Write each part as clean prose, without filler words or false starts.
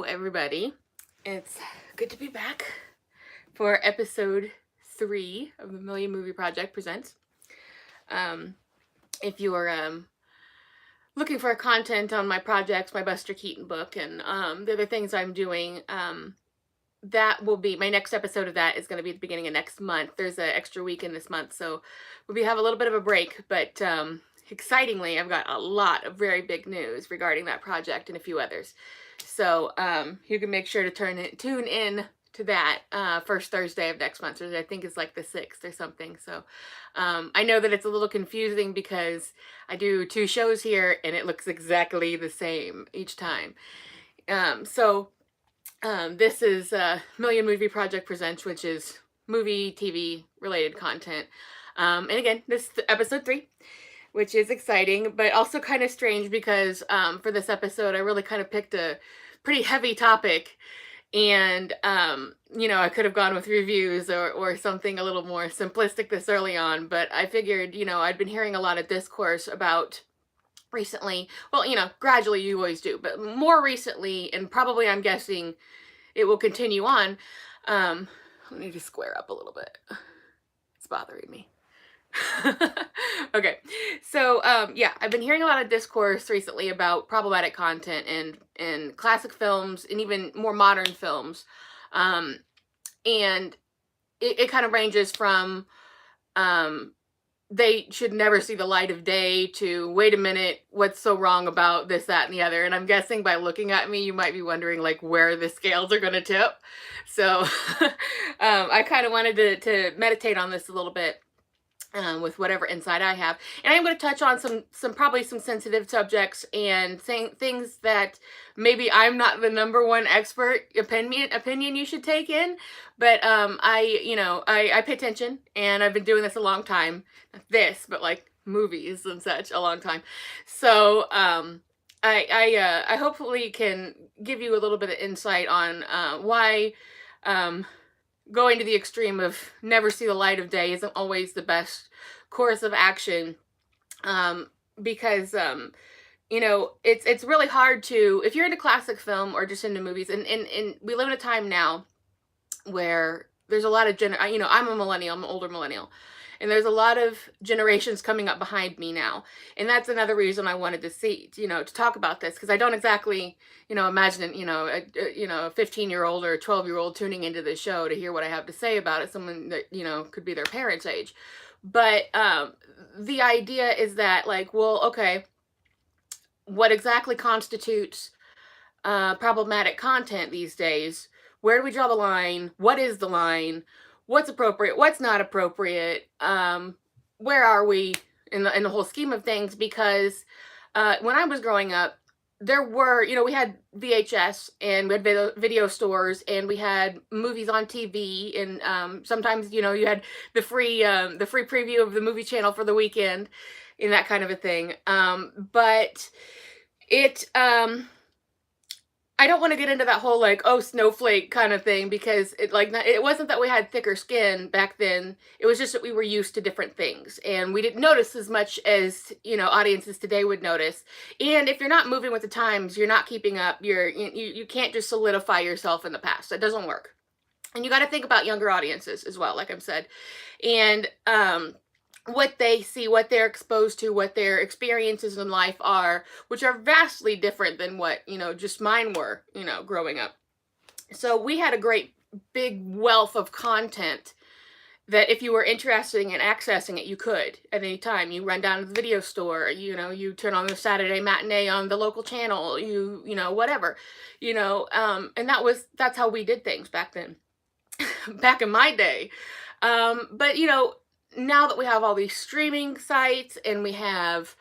everybody. It's good to be back for episode 3 of the Million Movie Project Presents. If you are looking for content on my projects, my Buster Keaton book, and the other things I'm doing, that will be my next episode of that is going to be at the beginning of next month. There's an extra week in this month, so we'll have a little bit of a break, but excitingly, I've got a lot of very big news regarding that project and a few others. So you can make sure to tune in to that first Thursday of next month, which I think is like the 6th or something. So I know that it's a little confusing because I do 2 shows here and it looks exactly the same each time. This is Million Movie Project Presents, which is movie, TV related content. And again, this is episode 3. Which is exciting, but also kind of strange because for this episode, I really kind of picked a pretty heavy topic. And, I could have gone with reviews or something a little more simplistic this early on. But I figured, I'd been hearing a lot of discourse about recently. Well, gradually you always do. But more recently, and probably I'm guessing it will continue on. Let me just square up a little bit. It's bothering me. Okay, so I've been hearing a lot of discourse recently about problematic content in classic films and even more modern films, and it kind of ranges from they should never see the light of day to wait a minute, what's so wrong about this, that, and the other. And I'm guessing by looking at me you might be wondering like where the scales are going to tip. So I kind of wanted to meditate on this a little bit. With whatever insight I have. And I'm going to touch on some probably some sensitive subjects and saying things that maybe I'm not the number one expert opinion you should take in, but I pay attention, and I've been doing this a long time. Not this, but like movies and such a long time. So I hopefully can give you a little bit of insight on why going to the extreme of never see the light of day isn't always the best course of action, because it's really hard to, if you're into classic film or just into movies, and we live in a time now where there's a lot of I'm a millennial, I'm an older millennial, and there's a lot of generations coming up behind me now. And that's another reason I wanted to talk about this, because I don't exactly, imagine, a 15-year-old or a 12-year-old tuning into this show to hear what I have to say about it, someone that, could be their parents' age. But the idea is that, like, well, okay, what exactly constitutes problematic content these days? Where do we draw the line? What is the line? What's appropriate, what's not appropriate, where are we in the whole scheme of things? Because when I was growing up, there were, we had VHS, and we had video stores, and we had movies on TV, and sometimes, you had the free preview of the movie channel for the weekend, and that kind of a thing. But it, I don't want to get into that whole like, oh, snowflake kind of thing, because it wasn't that we had thicker skin back then. It was just that we were used to different things, and we didn't notice as much as, audiences today would notice. And if you're not moving with the times, you're not keeping up, you can't just solidify yourself in the past. That doesn't work. And you got to think about younger audiences as well, like I've said. And what they see, what they're exposed to, what their experiences in life are, which are vastly different than what, just mine were, growing up. So we had a great big wealth of content that if you were interested in accessing it, you could at any time. You run down to the video store, you turn on the Saturday matinee on the local channel, whatever, and that's how we did things back then, back in my day. But, now that we have all these streaming sites, and we have,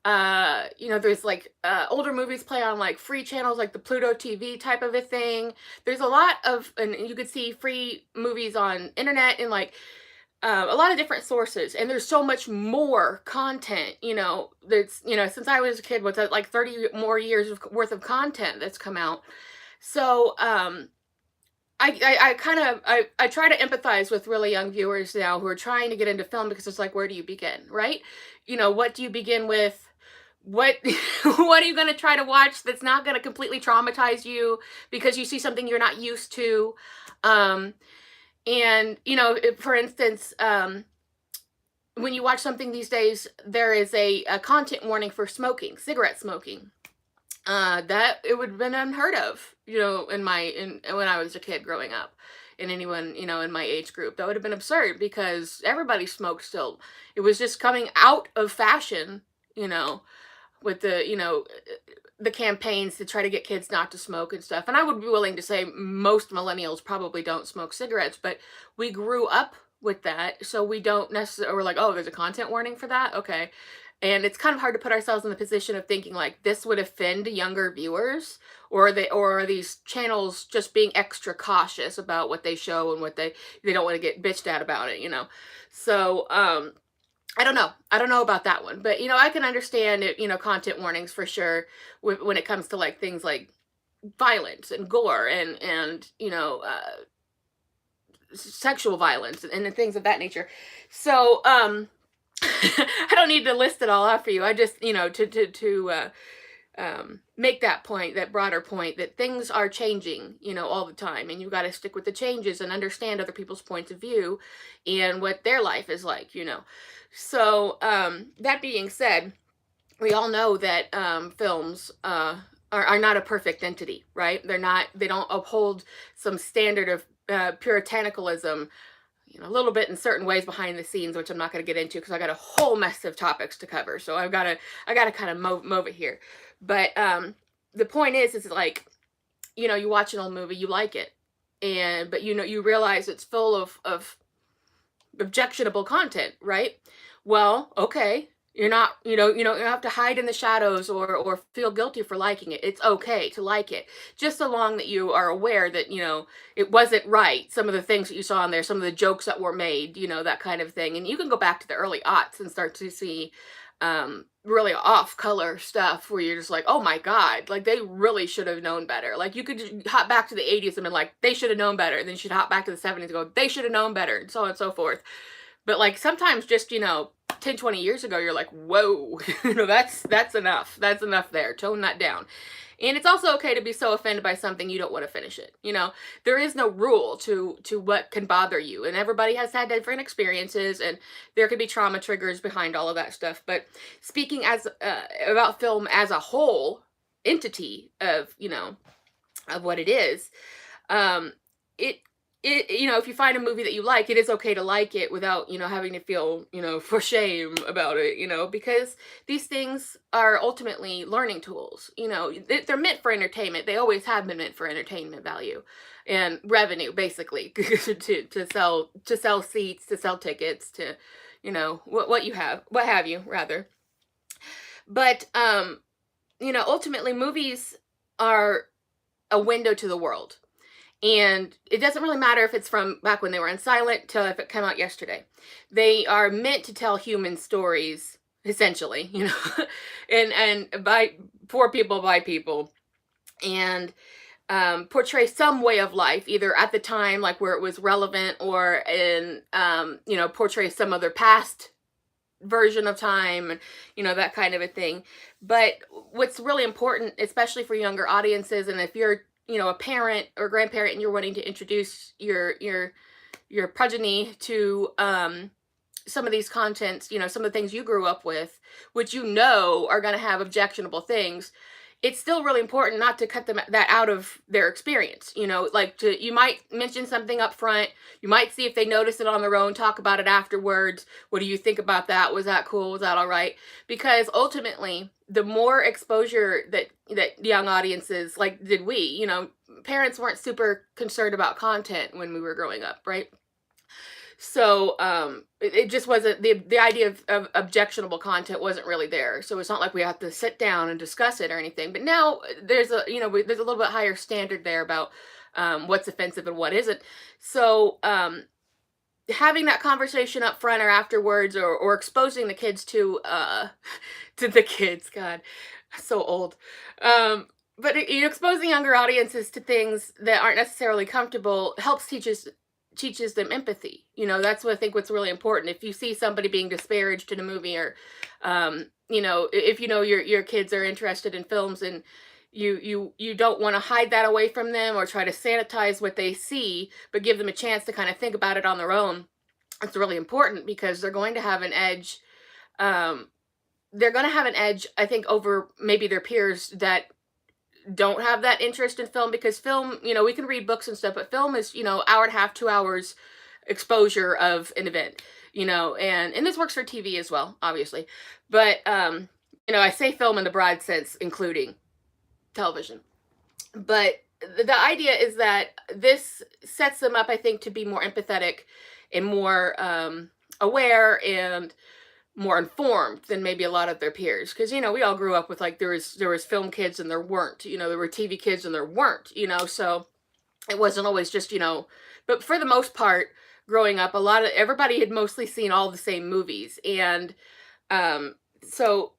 there's like older movies play on like free channels, like the Pluto TV type of a thing. There's a lot of, and you could see free movies on internet and like a lot of different sources. And there's so much more content, that's, since I was a kid, what's that, like 30 more years worth of content that's come out. So, I try to empathize with really young viewers now who are trying to get into film, because it's like, where do you begin, right? What do you begin with? what what are you going to try to watch that's not going to completely traumatize you because you see something you're not used to? Um, and for instance, when you watch something these days, there is a content warning for smoking, cigarette smoking. That it would have been unheard of, in when I was a kid growing up, and anyone, in my age group. That would have been absurd because everybody smoked still. It was just coming out of fashion, with the campaigns to try to get kids not to smoke and stuff. And I would be willing to say most millennials probably don't smoke cigarettes, but we grew up with that, so we don't necessarily, we're like, oh, there's a content warning for that, okay. And it's kind of hard to put ourselves in the position of thinking like this would offend younger viewers, or are these channels just being extra cautious about what they show and what they don't want to get bitched at about it. So I don't know. I don't know about that one, but I can understand it, content warnings for sure when it comes to like things like violence and gore and sexual violence and things of that nature. So I don't need to list it all out for you. I just to make that point, that broader point, that things are changing, all the time, and you got to stick with the changes and understand other people's points of view and what their life is like. So that being said, we all know that films are not a perfect entity, right? They don't uphold some standard of puritanicalism, a little bit in certain ways behind the scenes, which I'm not going to get into because I got a whole mess of topics to cover. So I got to kind of move it here. But the point is like, you watch an old movie, you like it, but you realize it's full of objectionable content, right? Well, okay, you're not, you don't have to hide in the shadows or feel guilty for liking it. It's okay to like it, just so long that you are aware that it wasn't right. Some of the things that you saw in there, some of the jokes that were made, that kind of thing. And you can go back to the early aughts and start to see really off color stuff where you're just like, oh my god, like they really should have known better. Like you could just hop back to the 80s and be like, they should have known better, and then you should hop back to the 70s and go, they should have known better, and so on and so forth. But like sometimes just 10, 20 years ago, you're like, whoa, that's enough. That's enough there. Tone that down. And it's also okay to be so offended by something you don't want to finish it. There is no rule to what can bother you, and everybody has had different experiences, and there could be trauma triggers behind all of that stuff. But speaking as about film as a whole entity of of what it is, it if you find a movie that you like, it is okay to like it without, having to feel, for shame about it, because these things are ultimately learning tools. They're meant for entertainment. They always have been meant for entertainment value and revenue, basically, to sell seats, to sell tickets, to, what have you, rather. But, ultimately movies are a window to the world. And it doesn't really matter if it's from back when they were on silent till if it came out yesterday. They are meant to tell human stories, essentially, and for people by people, and portray some way of life, either at the time, like where it was relevant, or in portray some other past version of time, and that kind of a thing. But what's really important, especially for younger audiences, and if you're a parent or grandparent and you're wanting to introduce your progeny to some of these contents, some of the things you grew up with, which are going to have objectionable things, it's still really important not to cut that out of their experience. You might mention something up front. You might see if they notice it on their own, talk about it afterwards. What do you think about that? Was that cool? Was that all right? Because ultimately, the more exposure that young audiences, like did we, parents weren't super concerned about content when we were growing up, right? So it just wasn't, the idea of objectionable content wasn't really there. So it's not like we have to sit down and discuss it or anything. But now there's a there's a little bit higher standard there about what's offensive and what isn't. So having that conversation up front or afterwards, or exposing the kids to the kids, God, so old. But exposing younger audiences to things that aren't necessarily comfortable helps teaches them empathy. That's what I think what's really important. If you see somebody being disparaged in a movie, or if your kids are interested in films, and you don't want to hide that away from them or try to sanitize what they see, but give them a chance to kind of think about it on their own. It's really important because they're going to have an edge. Um, they're going to have an edge, I think, over maybe their peers that don't have that interest in film, because film, we can read books and stuff, but film is, hour and a half, 2 hours exposure of an event, and this works for TV as well, obviously. But, I say film in the broad sense, including television. But the idea is that this sets them up, I think, to be more empathetic and more aware and more informed than maybe a lot of their peers, because we all grew up with, like, there was film kids and there weren't, there were TV kids and there weren't, so it wasn't always just, but for the most part, growing up, everybody had mostly seen all the same movies. And um so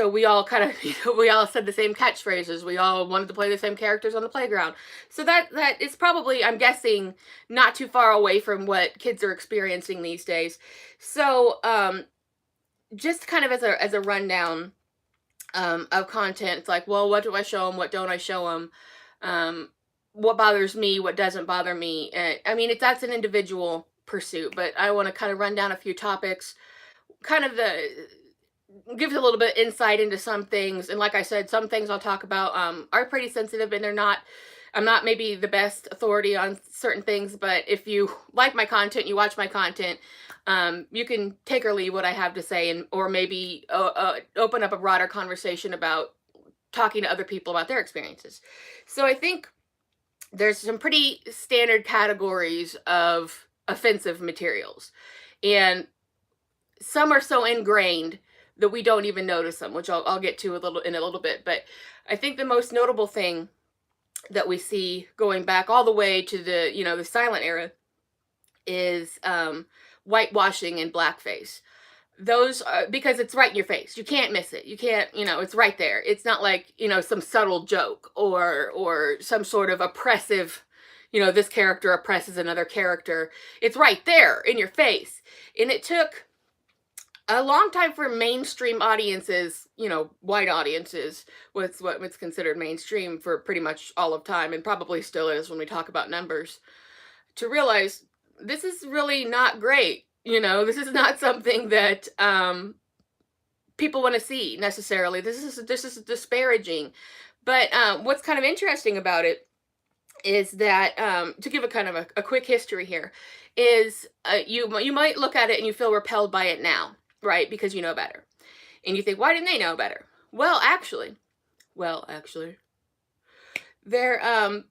we all kind of, we all said the same catchphrases, we all wanted to play the same characters on the playground. So that is probably, I'm guessing, not too far away from what kids are experiencing these days. So just kind of as a rundown of content, it's like, well, what do I show them, what don't I show them, what bothers me, what doesn't bother me. I mean, that's an individual pursuit, but I want to kind of run down a few topics, kind of gives a little bit of insight into some things. And like I said, some things I'll talk about are pretty sensitive, and I'm not maybe the best authority on certain things, but if you like my content, you watch my content, you can take or leave what I have to say, or maybe open up a broader conversation about talking to other people about their experiences. So I think there's some pretty standard categories of offensive materials, and some are so ingrained that we don't even notice them, which I'll get to in a little bit. But I think the most notable thing that we see, going back all the way to the silent era, is whitewashing and blackface. Those are, because it's right in your face, you can't miss it, you can't, it's right there. It's not like, some subtle joke or some sort of oppressive, this character oppresses another character. It's right there in your face. And it took a long time for mainstream audiences, white audiences, what's considered mainstream for pretty much all of time, and probably still is when we talk about numbers, to realize this is really not great. This is not something that people want to see necessarily. This is disparaging. But what's kind of interesting about it is that, to give a kind of a quick history here, is you might look at it and you feel repelled by it now, right? Because you know better. And you think, why didn't they know better? Well, actually, there are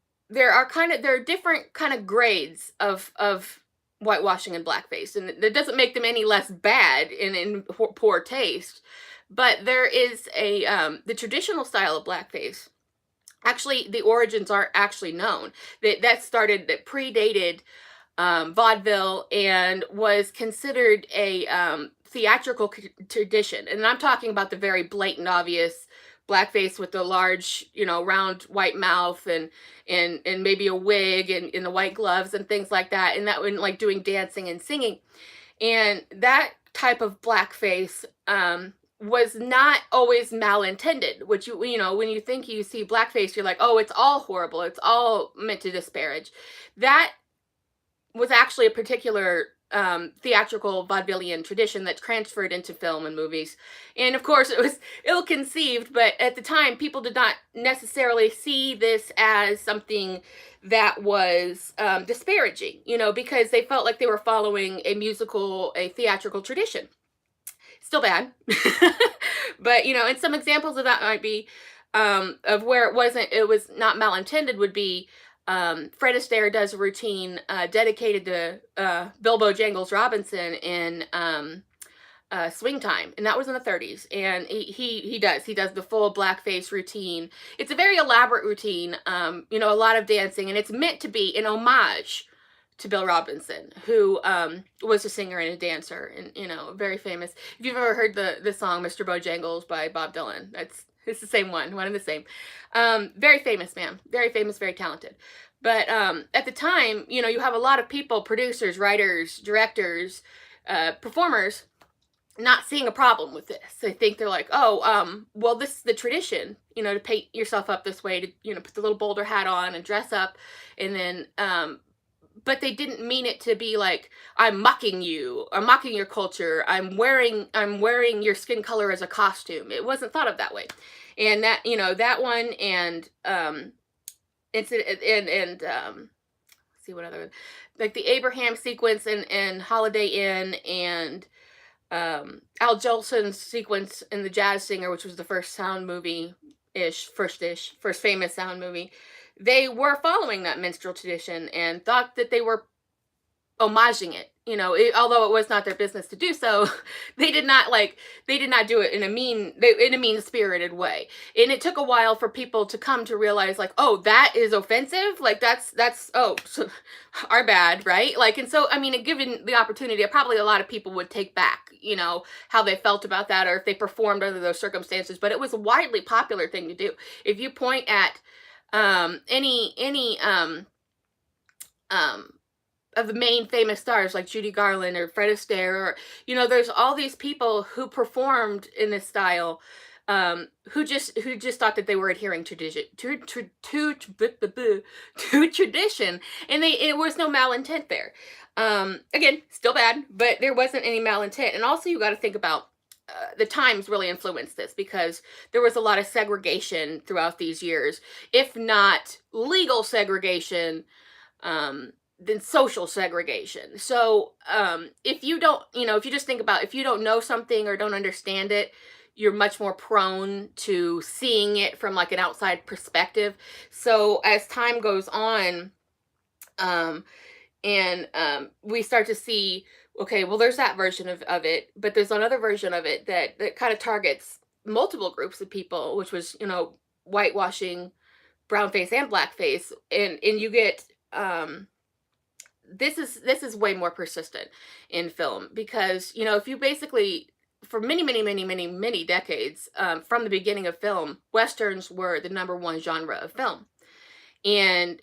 different kind of grades of whitewashing and blackface, and that doesn't make them any less bad and in poor taste. But there is the traditional style of blackface. Actually, the origins aren't actually known. That predated vaudeville, and was considered a theatrical tradition. And I'm talking about the very blatant, obvious blackface with the large, round white mouth, and maybe a wig, and the white gloves and things like that. And that when, like, doing dancing and singing. And that type of blackface was not always malintended, which when you think you see blackface, you're like, oh, it's all horrible, it's all meant to disparage. That was actually a particular theatrical vaudevillian tradition that transferred into film and movies. And of course, it was ill-conceived, but at the time, people did not necessarily see this as something that was disparaging, because they felt like they were following a theatrical tradition. Still bad. But, and some examples of that might be, of where it was not malintended, would be, Fred Astaire does a routine dedicated to Bilbo Jangles Robinson in Swing Time, and that was in the 30s. And he does the full blackface routine. It's a very elaborate routine, a lot of dancing, and it's meant to be an homage to Bill Robinson, who was a singer and a dancer, and very famous. If you've ever heard the song Mr. Bojangles by Bob Dylan, it's the same one and the same. Very famous man, very famous, very talented. But at the time, you have a lot of people, producers, writers, directors, performers, not seeing a problem with this. They think they're like, oh, well, this is the tradition, to paint yourself up this way, to put the little boulder hat on and dress up, and then but they didn't mean it to be like, I'm mocking you, I'm mocking your culture, I'm wearing your skin color as a costume. It wasn't thought of that way. And that, that one, and it's and see what other, like the Abraham sequence and Holiday Inn, and Al Jolson's sequence in The Jazz Singer, which was the first sound movie first famous sound movie. They were following that minstrel tradition and thought that they were homaging it. Although it was not their business to do so, they did not do it in a mean spirited way. And it took a while for people to come to realize, like, oh, that is offensive. Like, that's oh, so, our bad, right? Like, and so, I mean, given the opportunity, probably a lot of people would take back, how they felt about that, or if they performed under those circumstances. But it was a widely popular thing to do. If you point at any of the main famous stars like Judy Garland or Fred Astaire, or there's all these people who performed in this style, who just thought that they were adhering to tradition, and it was no malintent there. Again, still bad, but there wasn't any malintent. And also, you got to think about the times really influenced this, because there was a lot of segregation throughout these years, if not legal segregation, than social segregation. So if you don't, if you just think about, if you don't know something or don't understand it, you're much more prone to seeing it from like an outside perspective. So as time goes on, we start to see, okay, well, there's that version of it, but there's another version of it that kind of targets multiple groups of people, which was, whitewashing, brownface, and blackface. And you get, this is way more persistent in film, because if you basically, for many decades, from the beginning of film, westerns were the number one genre of film. And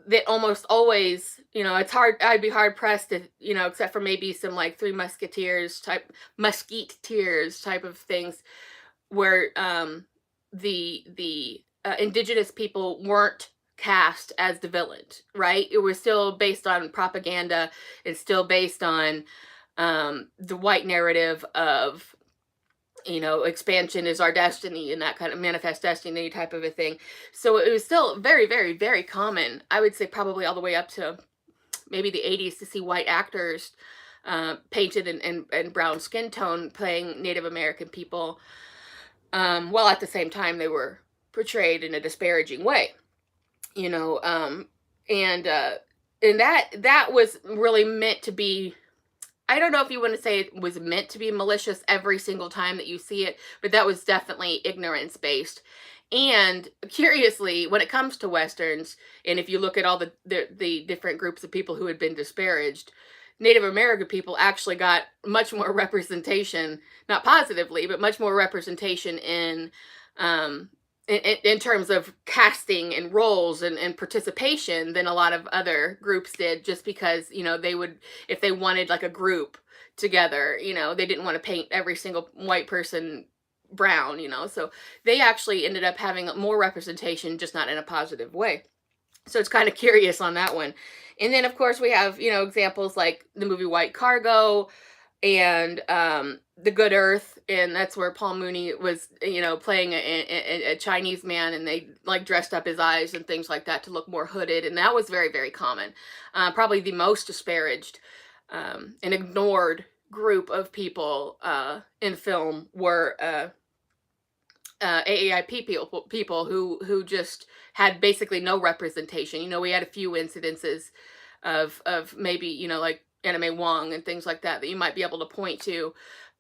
that almost always, it's hard, I'd be hard pressed to, except for maybe some like Three Musketeers type of things, where the indigenous people weren't cast as the villain, right? It was still based on propaganda. It's still based on the white narrative of, expansion is our destiny, and that kind of manifest destiny type of a thing. So it was still very, very, very common, I would say probably all the way up to maybe the 80s, to see white actors painted in brown skin tone playing Native American people, while at the same time they were portrayed in a disparaging way. And that was really meant to be, I don't know if you want to say it was meant to be malicious every single time that you see it, but that was definitely ignorance based. And curiously, when it comes to westerns, and if you look at all the different groups of people who had been disparaged, Native American people actually got much more representation, not positively, but much more representation in terms of casting and roles and participation than a lot of other groups did, just because, they would, if they wanted like a group together, they didn't want to paint every single white person brown, so they actually ended up having more representation, just not in a positive way. So it's kind of curious on that one. And then, of course, we have, examples like the movie White Cargo, and The Good Earth, and that's where Paul Mooney was, playing a Chinese man, and they like dressed up his eyes and things like that to look more hooded, and that was very, very common. Probably the most disparaged and ignored group of people in film were AAIP people who just had basically no representation. We had a few incidences of maybe, like Anime Wong and things like that you might be able to point to,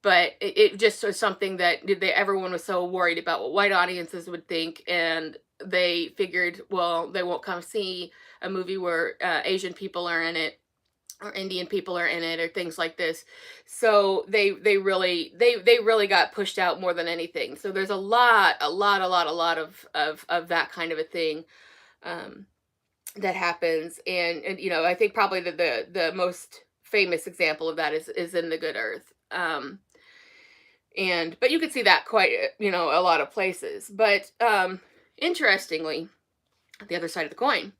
but it just was something that everyone was so worried about what white audiences would think, and they figured, well, they won't come see a movie where Asian people are in it, or Indian people are in it, or things like this. So they really got pushed out more than anything. So there's a lot of that kind of a thing that happens, and I think probably the most famous example of that is in The Good Earth. But you could see that quite, a lot of places. But interestingly, the other side of the coin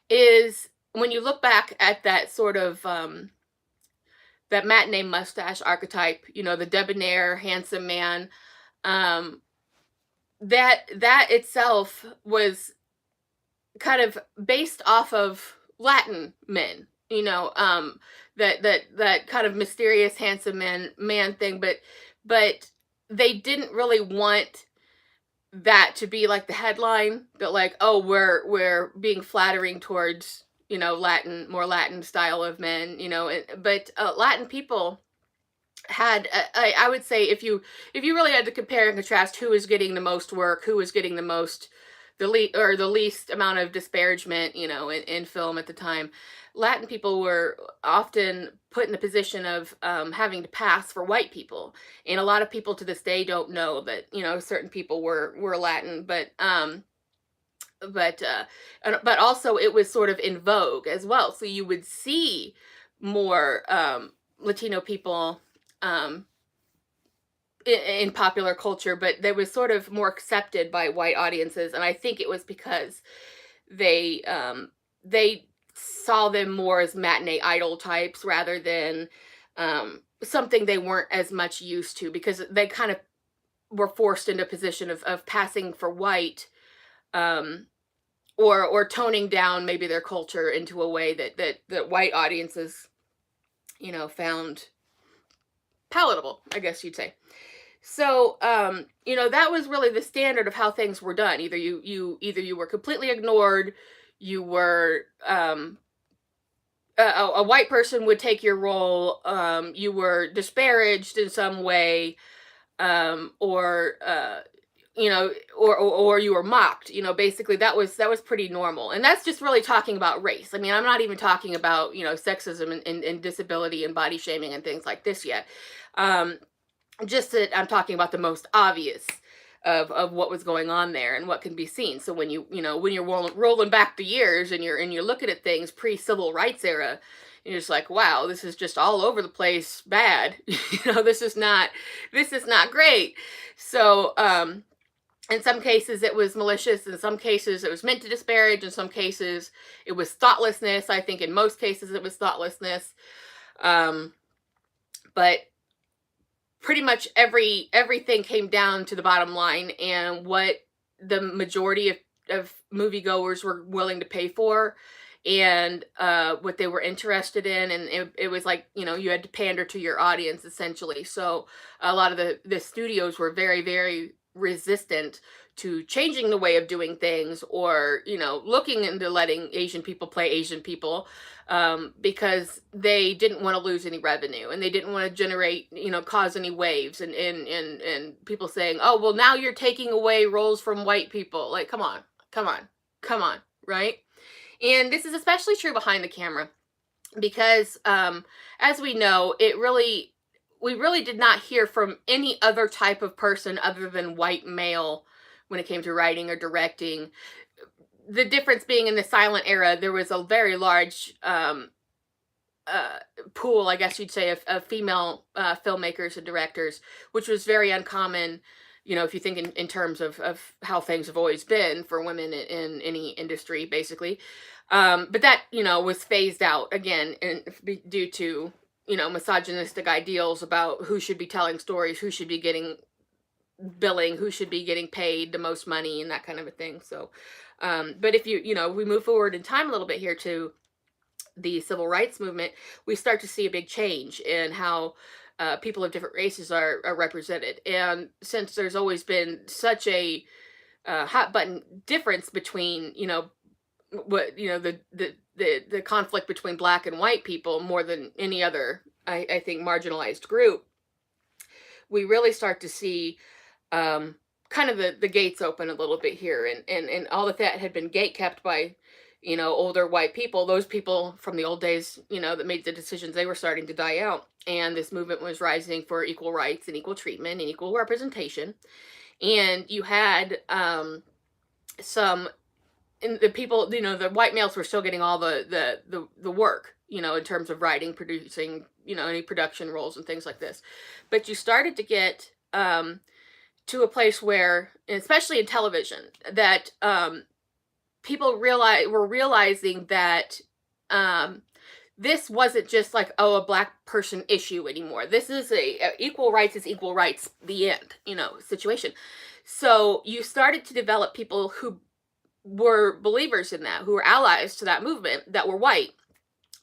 is when you look back at that sort of that matinee mustache archetype, the debonair, handsome man, um, that itself was kind of based off of Latin men, that kind of mysterious, handsome man thing, but they didn't really want that to be like the headline, that like, oh, we're being flattering towards more Latin style of men, but Latin people had I would say, if you really had to compare and contrast who was getting the most work, who was getting the least amount of disparagement, in film at the time, Latin people were often put in the position of having to pass for white people, and a lot of people to this day don't know that certain people were Latin, but also it was sort of in vogue as well, so you would see more Latino people um, in popular culture, but they was sort of more accepted by white audiences, and I think it was because they saw them more as matinee idol types rather than something they weren't as much used to, because they kind of were forced into a position of passing for white, um, or toning down maybe their culture into a way that white audiences found palatable, I guess you'd say. So, that was really the standard of how things were done. Either you were completely ignored, you were a white person would take your role, you were disparaged in some way, or or you were mocked. Basically that was pretty normal, and that's just really talking about race. I mean, I'm not even talking about sexism and disability and body shaming and things like this yet. Just that I'm talking about the most obvious of what was going on there and what can be seen. So when you're rolling back the years, and you're looking at things pre-civil rights era, you're just like, wow, this is just all over the place bad. This is not great. So in some cases it was malicious, in some cases it was meant to disparage, in some cases it was thoughtlessness. I think in most cases it was thoughtlessness. But pretty much everything came down to the bottom line and what the majority of moviegoers were willing to pay for, and what they were interested in, and it was like, you had to pander to your audience essentially. So a lot of the studios were very, very resistant to changing the way of doing things, or looking into letting Asian people play Asian people, because they didn't want to lose any revenue, and they didn't want to generate, cause any waves, and people saying, oh, well, now you're taking away roles from white people. Like, come on, come on, come on, right? And this is especially true behind the camera, because as we know, we really did not hear from any other type of person other than white male when it came to writing or directing. The difference being, in the silent era, there was a very large pool, I guess you'd say, of female filmmakers and directors, which was very uncommon, if you think in terms of how things have always been for women in any industry, basically. But that, was phased out again, due to, misogynistic ideals about who should be telling stories, who should be getting billing, who should be getting paid the most money, and that kind of a thing. So, but if we move forward in time a little bit here to the civil rights movement, we start to see a big change in how people of different races are represented. And since there's always been such a hot button difference between, what the conflict between black and white people, more than any other, I think, marginalized group, we really start to see kind of the gates open a little bit here, and all that had been gate kept by older white people, those people from the old days, that made the decisions, they were starting to die out, and this movement was rising for equal rights and equal treatment and equal representation. And you had some, and the people, the white males were still getting all the work, in terms of writing, producing, any production roles and things like this. But you started to get to a place where, especially in television, that people were realizing that um, this wasn't just like, oh, a black person issue anymore. This is a equal rights is equal rights, the end, situation. So you started to develop people who were believers in that, who were allies to that movement, that were white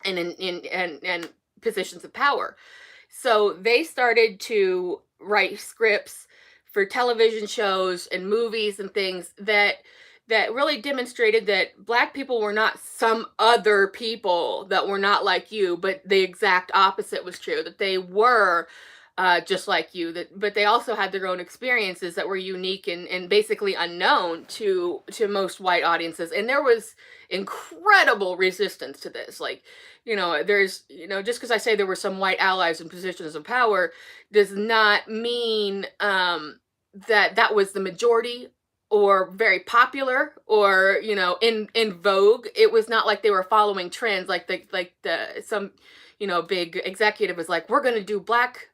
and in positions of power. So they started to write scripts for television shows and movies and things that really demonstrated that black people were not some other people that were not like you, but the exact opposite was true, that they were just like you, but they also had their own experiences that were unique and basically unknown to most white audiences. And there was incredible resistance to this. Like, there's, just because I say there were some white allies in positions of power does not mean that was the majority or very popular or in vogue. It was not like they were following trends like the some big executive was like, we're going to do black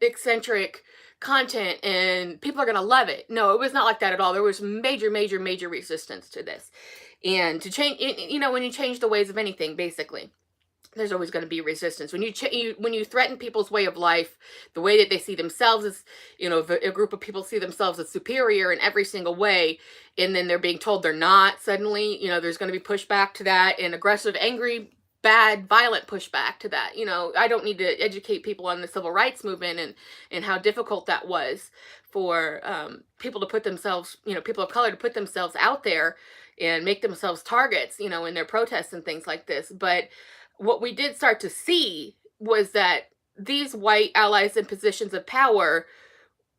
eccentric content and people are going to love it. No, it was not like that at all. There was major resistance to this. And to change, when you change the ways of anything, basically, there's always going to be resistance. When you threaten people's way of life, the way that they see themselves as, if a group of people see themselves as superior in every single way, and then they're being told they're not, suddenly, there's going to be pushback to that, and aggressive, angry, bad, violent pushback to that. I don't need to educate people on the civil rights movement and how difficult that was for people to put themselves, people of color to put themselves out there and make themselves targets, in their protests and things like this. But what we did start to see was that these white allies in positions of power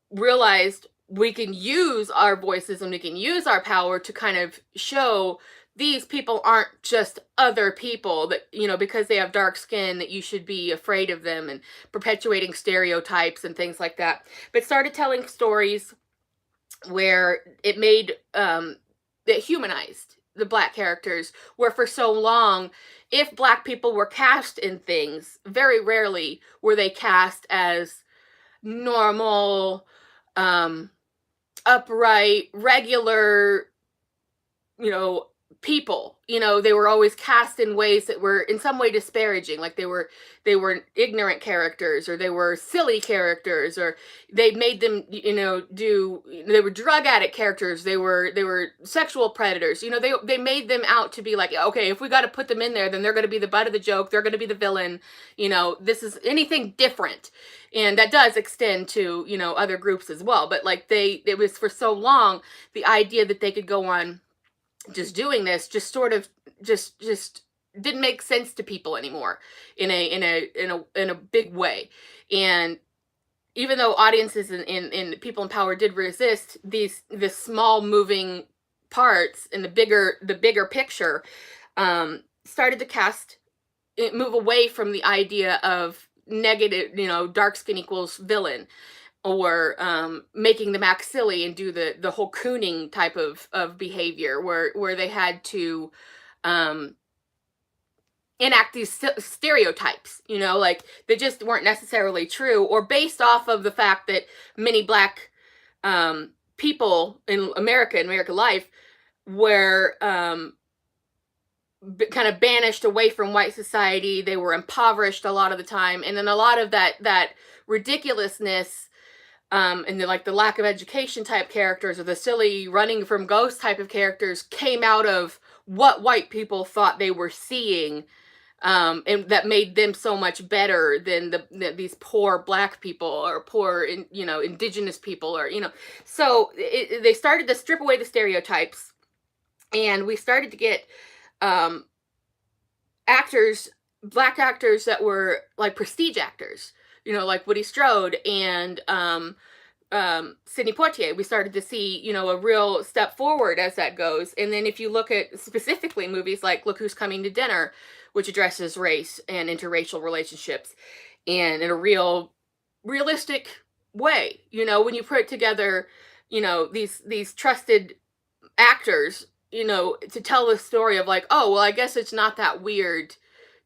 realized we can use our voices and we can use our power to kind of show these people aren't just other people that, because they have dark skin, that you should be afraid of them, and perpetuating stereotypes and things like that. But started telling stories where it made, it humanized the black characters, where for so long, if black people were cast in things, very rarely were they cast as normal, upright, regular, people. They were always cast in ways that were in some way disparaging, like they were ignorant characters, or they were silly characters, or they made them, they were drug addict characters, they were sexual predators. They made them out to be like, okay, if we got to put them in there, then they're going to be the butt of the joke, they're going to be the villain. This is anything different. And that does extend to, other groups as well. But like it was for so long, the idea that they could go on just doing this just sort of just didn't make sense to people anymore in a big way. And even though audiences and people in power did resist, the small moving parts in the bigger picture started to move away from the idea of negative, dark skin equals villain, or making them act silly and do the whole cooning type of behavior where they had to enact these stereotypes, like they just weren't necessarily true, or based off of the fact that many black people in American life were kind of banished away from white society. They were impoverished a lot of the time, and then a lot of that ridiculousness and the lack of education type characters, or the silly running from ghosts type of characters, came out of what white people thought they were seeing, and that made them so much better than these poor black people, or poor indigenous people, or so they started to strip away the stereotypes, and we started to get black actors that were like prestige actors, like Woody Strode and Sidney Poitier. We started to see, a real step forward as that goes. And then if you look at specifically movies like Look Who's Coming to Dinner, which addresses race and interracial relationships, and in a realistic way, when you put together, these trusted actors, to tell the story of like, oh, well, I guess it's not that weird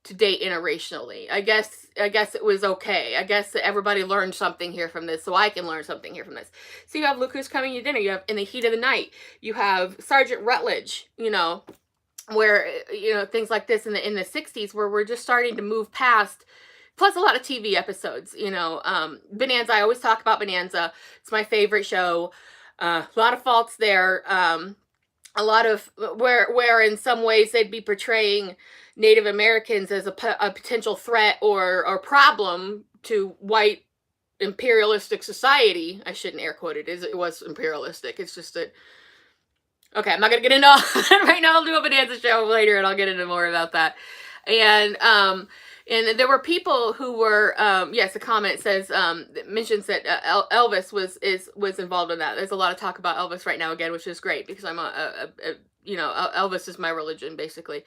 to date interracially. I guess it was okay. I guess that everybody learned something here from this, so I can learn something here from this. So you have Luke who's coming to dinner. You have In the Heat of the Night. You have Sergeant Rutledge. Where things like this in the 60s, where we're just starting to move past. Plus a lot of TV episodes. Bonanza. I always talk about Bonanza. It's my favorite show. A lot of faults there. A lot of where in some ways they'd be portraying Native Americans as a potential threat or problem to white imperialistic society. I shouldn't air quote it. It was imperialistic. It's just that. Okay, I'm not gonna get into all that right now. I'll do a Bonanza show later, and I'll get into more about that. And there were people who were yes, a comment says mentions that Elvis was involved in that. There's a lot of talk about Elvis right now again, which is great because I'm Elvis is my religion basically.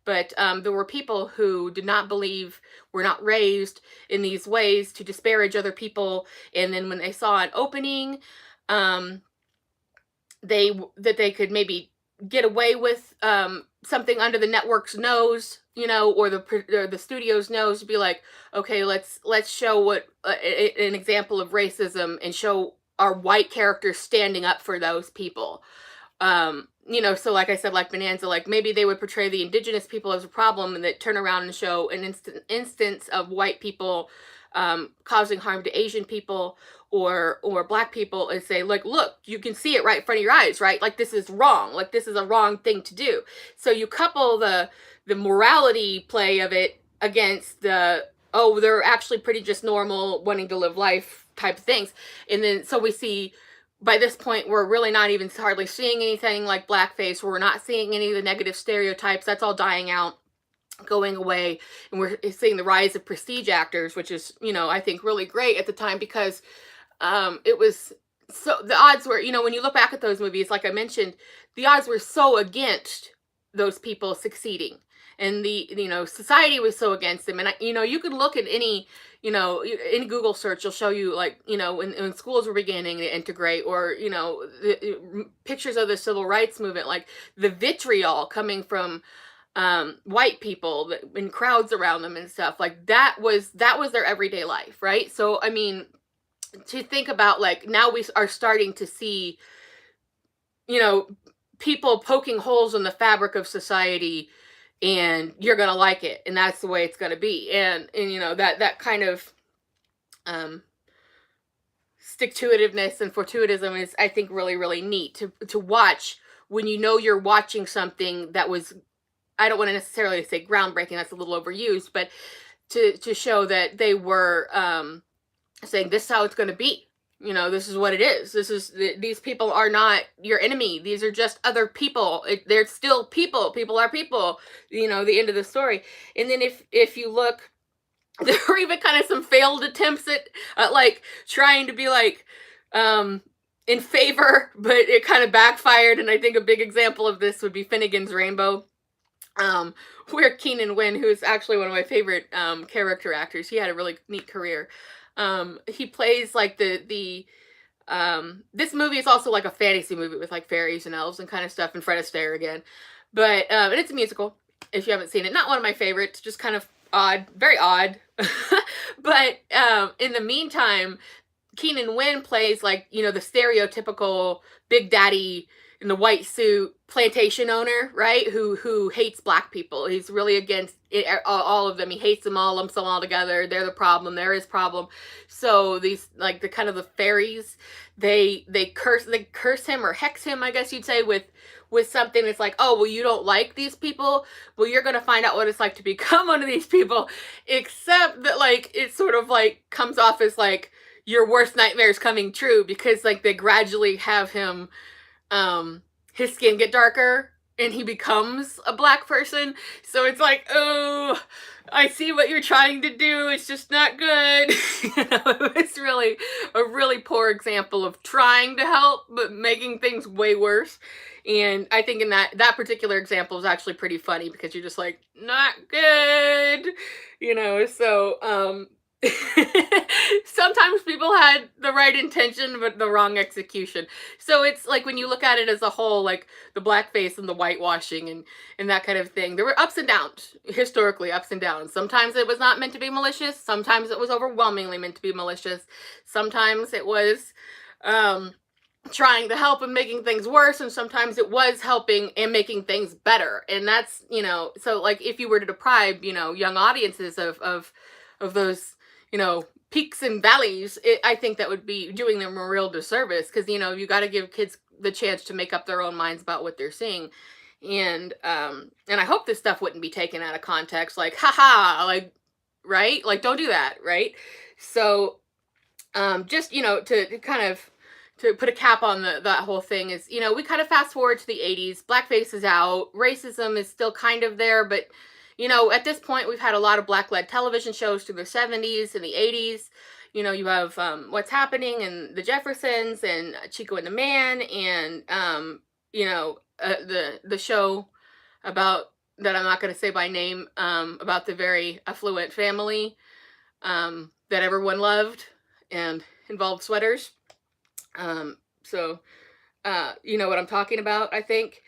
But there were people who did not believe, were not raised in these ways to disparage other people, and then when they saw an opening, they could maybe get away with something under the network's nose, or the studio's nose, to be like, okay, let's show what an example of racism and show our white characters standing up for those people. So like I said, like Bonanza, like maybe they would portray the indigenous people as a problem and then turn around and show an instance of white people causing harm to Asian people or black people and say, like, look, you can see it right in front of your eyes, right? Like, this is wrong. Like, this is a wrong thing to do. So you couple the morality play of it against they're actually pretty just normal, wanting to live life type of things. And then, so we see, by this point, we're really not even hardly seeing anything like blackface. We're not seeing any of the negative stereotypes. That's all dying out, going away. And we're seeing the rise of prestige actors, which is, I think really great at the time, because it was so, the odds were, when you look back at those movies, like I mentioned, the odds were so against those people succeeding, and society was so against them. And you could look at any Google search, will show you, like, when schools were beginning to integrate, or pictures of the civil rights movement, like the vitriol coming from white people in crowds around them and stuff, like that was their everyday life, right? So I mean, to think about, like, now we are starting to see people poking holes in the fabric of society, and you're gonna like it, and that's the way it's gonna be. And that kind of stick-to-itiveness and fortuitism is, I think, really, really neat to watch, when you're watching something that was, I don't want to necessarily say groundbreaking, that's a little overused, but to show that they were saying, this is how it's going to be. This is what it is. These people are not your enemy. These are just other people. They're still people. People are people. The end of the story. And then if you look, there were even kind of some failed attempts at like trying to be like in favor, but it kind of backfired. And I think a big example of this would be Finnegan's Rainbow. Where Keenan Wynn, who's actually one of my favorite character actors, he had a really neat career. He plays like this movie is also like a fantasy movie with like fairies and elves and kind of stuff, and Fred Astaire again. But and it's a musical, if you haven't seen it. Not one of my favorites, just kind of odd, very odd. But in the meantime, Keenan Wynn plays like, the stereotypical Big Daddy in the white suit plantation owner, right? Who hates black people. He's really against it, all of them. He hates them all, lumps them all together. They're the problem. They're his problem. So these, like, the kind of the fairies, they curse him, or hex him, I guess you'd say, with something that's like, oh, well, you don't like these people? Well, you're going to find out what it's like to become one of these people. Except that, like, it sort of like comes off as like your worst nightmares coming true, because like they gradually have him, his skin get darker and he becomes a black person. So it's like, oh, I see what you're trying to do. It's just not good. It's really a really poor example of trying to help, but making things way worse. And I think in that particular example is actually pretty funny, because you're just like, not good, so, Sometimes people had the right intention but the wrong execution. So it's like when you look at it as a whole, like the blackface and the whitewashing and that kind of thing. There were ups and downs, historically ups and downs. Sometimes it was not meant to be malicious. Sometimes it was overwhelmingly meant to be malicious. Sometimes it was um trying to help and making things worse, and sometimes it was helping and making things better. And that's, so like if you were to deprive, young audiences of those, peaks and valleys, I think that would be doing them a real disservice, because you got to give kids the chance to make up their own minds about what they're seeing. And I hope this stuff wouldn't be taken out of context, like haha, like, right, like don't do that, right? So just to kind of to put a cap on that whole thing is, we kind of fast forward to the 80s. Blackface is out, racism is still kind of there, but at this point we've had a lot of black led television shows through the 70s and the 80s. You have What's Happening and The Jeffersons and Chico and the Man, and the show about, that I'm not going to say by name, about the very affluent family that everyone loved and involved sweaters. So you know what I'm talking about, I think.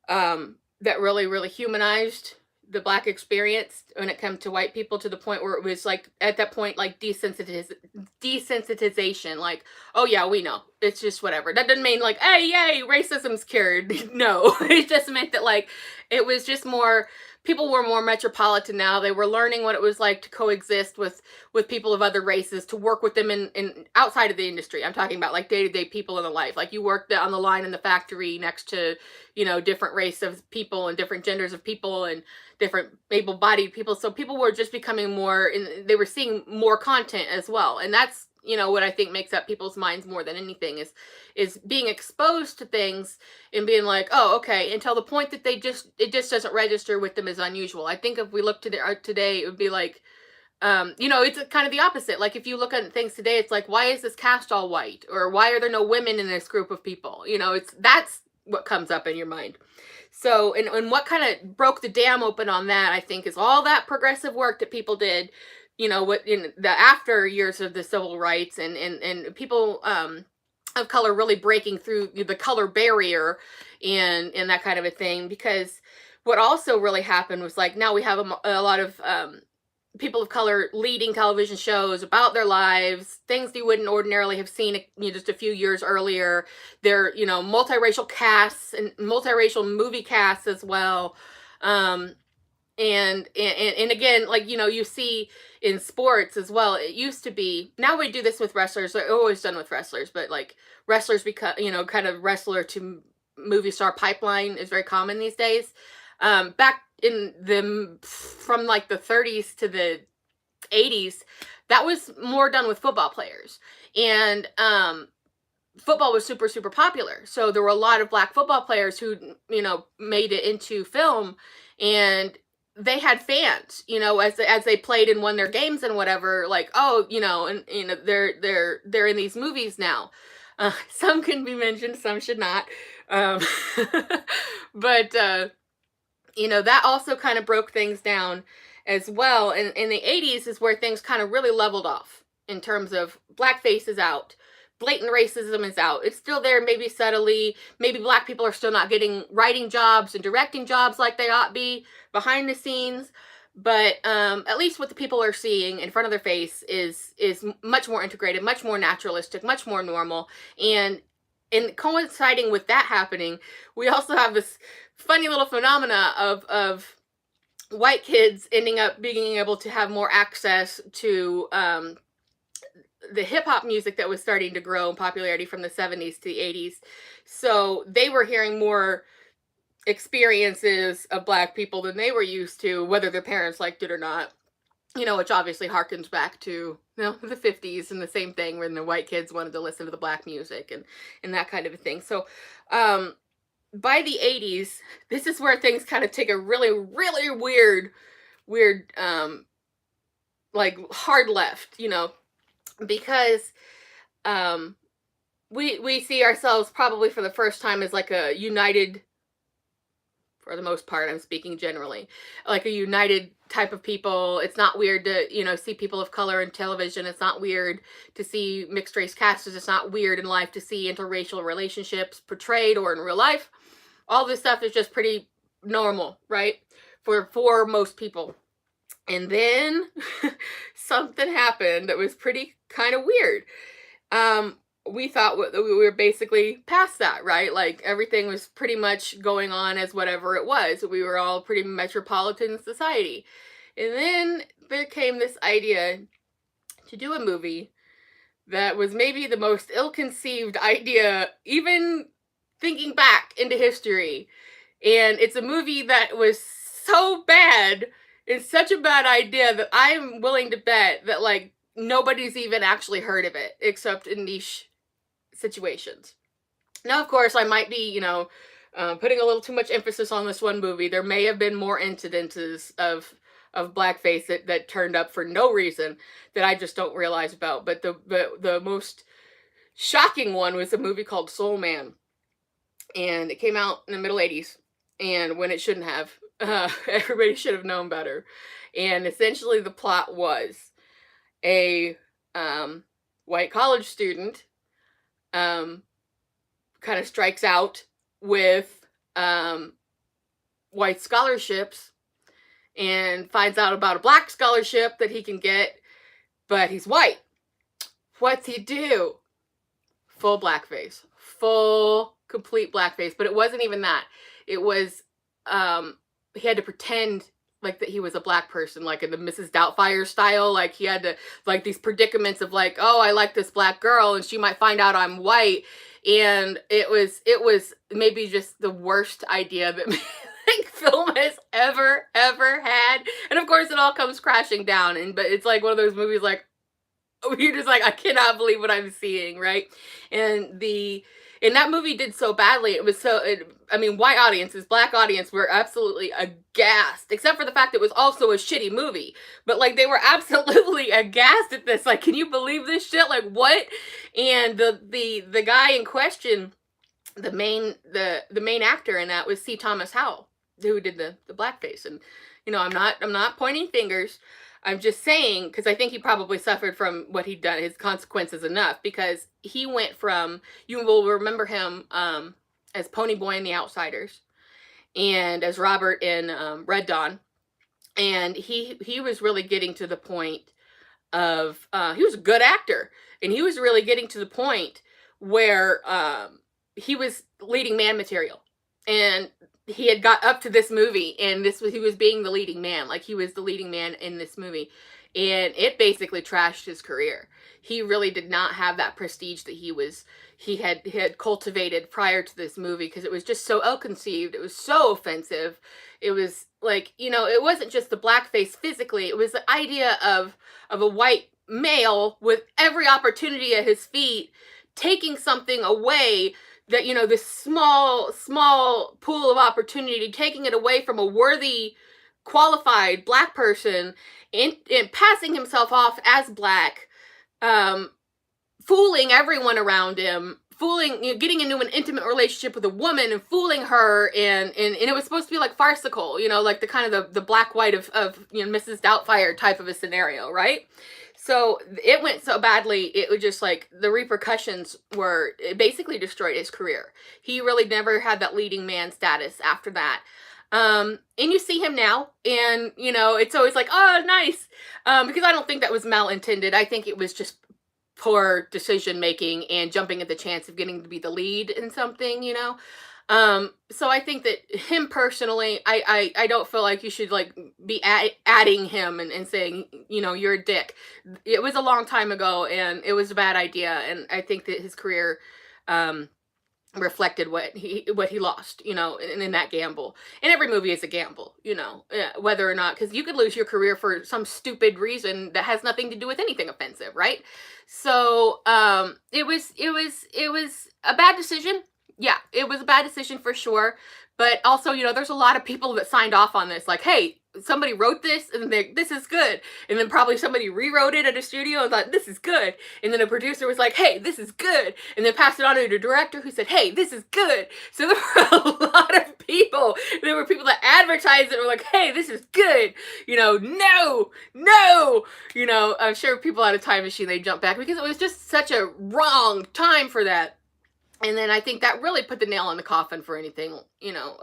That really, really humanized the black experience when it comes to white people, to the point where it was like, at that point, like desensitization, like, oh yeah, we know, it's just whatever. That doesn't mean like, hey, yay, racism's cured. No, it just meant that, like, it was just more, people were more metropolitan now. They were learning what it was like to coexist with people of other races, to work with them in outside of the industry. I'm talking about like day-to-day people in the life. Like you worked on the line in the factory next to, different race of people and different genders of people and different able-bodied people. So people were just becoming more, and they were seeing more content as well. And that's, what I think makes up people's minds more than anything is being exposed to things and being like, oh, okay, until the point that it just doesn't register with them as unusual. I think if we look to today, it would be like, it's kind of the opposite. Like if you look at things today, it's like, why is this cast all white? Or why are there no women in this group of people? That's what comes up in your mind. So, and what kind of broke the dam open on that, I think, is all that progressive work that people did, what in the after years of the civil rights, and people of color really breaking through the color barrier and that kind of a thing. Because what also really happened was, like, now we have a lot of people of color leading television shows about their lives, things you wouldn't ordinarily have seen, just a few years earlier. They're, multiracial casts and multiracial movie casts as well. And again, like, you see in sports as well. It used to be, now we do this with wrestlers. They're always done with wrestlers, but like wrestlers become, kind of wrestler to movie star pipeline is very common these days. Back in from like the 30s to the 80s, that was more done with football players. And football was super, super popular. So there were a lot of black football players who, made it into film, and they had fans, as they played and won their games and whatever, like, oh, and they're in these movies now. Some can be mentioned, some should not. But that also kind of broke things down as well. And in the 80s is where things kind of really leveled off in terms of blackface is out. Blatant racism is out. It's still there, maybe subtly. Maybe black people are still not getting writing jobs and directing jobs like they ought be behind the scenes. But at least what the people are seeing in front of their face is much more integrated, much more naturalistic, much more normal. And coinciding with that happening, we also have this funny little phenomena of white kids ending up being able to have more access to the hip hop music that was starting to grow in popularity from the 70s to the 80s. So they were hearing more experiences of black people than they were used to, whether their parents liked it or not. Which obviously harkens back to, the 50s and the same thing when the white kids wanted to listen to the black music and that kind of a thing. So by the 80s, this is where things kind of take a really, really weird like hard left, because we see ourselves probably for the first time as like a united, for the most part, I'm speaking generally, like a united type of people. It's not weird to, see people of color in television. It's not weird to see mixed race casters. It's not weird in life to see interracial relationships portrayed or in real life. All this stuff is just pretty normal, right? For most people. And then something happened that was pretty kind of weird. We thought we were basically past that, right? Like everything was pretty much going on as whatever it was. We were all pretty metropolitan society. And then there came this idea to do a movie that was maybe the most ill-conceived idea, even thinking back into history. And it's a movie that was so bad, it's such a bad idea that I'm willing to bet that like nobody's even actually heard of it except in niche situations. Now, of course, I might be, putting a little too much emphasis on this one movie. There may have been more incidences of blackface that turned up for no reason that I just don't realize about. But the most shocking one was a movie called Soul Man, and it came out in the middle '80s, and when it shouldn't have. Everybody should have known better. And essentially, the plot was a white college student kind of strikes out with white scholarships and finds out about a black scholarship that he can get, but he's white. What's he do? Full blackface. Full, complete blackface. But it wasn't even that. It was, he had to pretend like that he was a black person, like in the Mrs. Doubtfire style. Like he had to, like these predicaments of like, oh, I like this black girl and she might find out I'm white. And it was maybe just the worst idea that like film has ever had. And of course it all comes crashing down. But it's like one of those movies like, you're just like, I cannot believe what I'm seeing, right? And that movie did so badly. It was white audiences, black audience were absolutely aghast, except for the fact it was also a shitty movie. But like they were absolutely aghast at this. Like, can you believe this shit? Like what? And the guy in question, the main actor in that was C. Thomas Howell, who did the blackface. And I'm not pointing fingers. I'm just saying, because I think he probably suffered from what he'd done, his consequences enough, because he went from, you will remember him as Ponyboy in The Outsiders, and as Robert in Red Dawn, and he was really getting to the point of, he was a good actor, and he was really getting to the point where he was leading man material, and he had got up to this movie, and he was being the leading man, like he was the leading man in this movie, and it basically trashed his career. He really did not have that prestige that he had cultivated prior to this movie, because it was just so ill-conceived. It was so offensive. It was like, it wasn't just the blackface physically, it was the idea of a white male with every opportunity at his feet taking something away, that, this small pool of opportunity, taking it away from a worthy, qualified black person, and passing himself off as black, fooling everyone around him, getting into an intimate relationship with a woman and fooling her, and it was supposed to be like farcical, like the kind of the black white of Mrs. Doubtfire type of a scenario, right? So it went so badly, it was just like the repercussions it basically destroyed his career. He really never had that leading man status after that. And you see him now, and, it's always like, oh, nice. Because I don't think that was malintended. I think it was just poor decision making and jumping at the chance of getting to be the lead in something, So I think that him personally, I don't feel like you should like be adding him and saying, you're a dick. It was a long time ago, and it was a bad idea, and I think that his career reflected what he lost, in that gamble. And every movie is a gamble, whether or not, because you could lose your career for some stupid reason that has nothing to do with anything offensive, right? So it was a bad decision. Yeah, it was a bad decision for sure. But also, there's a lot of people that signed off on this. Like, hey, somebody wrote this and this is good, and then probably somebody rewrote it at a studio and thought this is good, and then a producer was like, hey, this is good, and then passed it on to the director who said, hey, this is good. So there were a lot of people, there were people that advertised it and were like, hey, this is good, no, I'm sure people had a time machine, they jumped back because it was just such a wrong time for that. And then I think that really put the nail in the coffin for anything,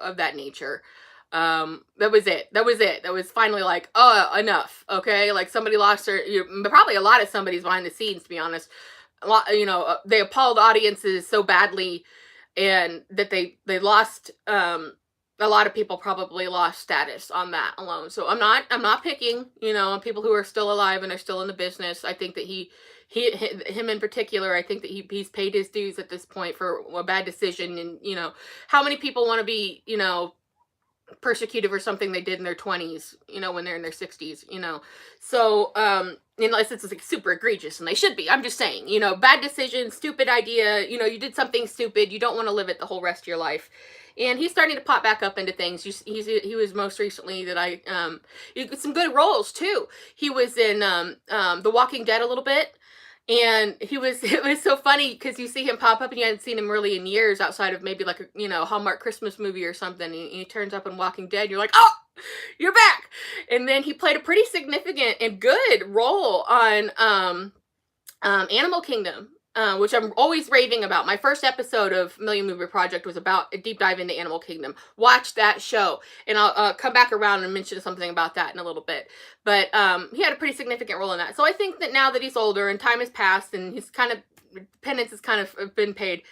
of that nature. That was it. That was finally like, oh, enough. Okay. Like somebody lost their, probably a lot of somebody's behind the scenes, to be honest. A lot, they appalled audiences so badly and that they lost, a lot of people probably lost status on that alone. So I'm not picking, on people who are still alive and are still in the business. I think that him in particular, I think that he's paid his dues at this point for a bad decision. And, how many people want to be, persecuted for something they did in their 20s, when they're in their 60s, so unless it's like super egregious, and they should be. I'm just saying, bad decision, stupid idea, you did something stupid, you don't want to live it the whole rest of your life. And he's starting to pop back up into things. He was most recently that some good roles too. He was in The Walking Dead a little bit. And it was so funny because you see him pop up and you hadn't seen him really in years outside of maybe like a, Hallmark Christmas movie or something. And he turns up in Walking Dead. You're like, oh, you're back. And then he played a pretty significant and good role on Animal Kingdom, which I'm always raving about. My first episode of Million Movie Project was about a deep dive into Animal Kingdom. Watch that show, and I'll come back around and mention something about that in a little bit. But he had a pretty significant role in that. So I think that now that he's older and time has passed and he's kind of, penance has kind of been paid,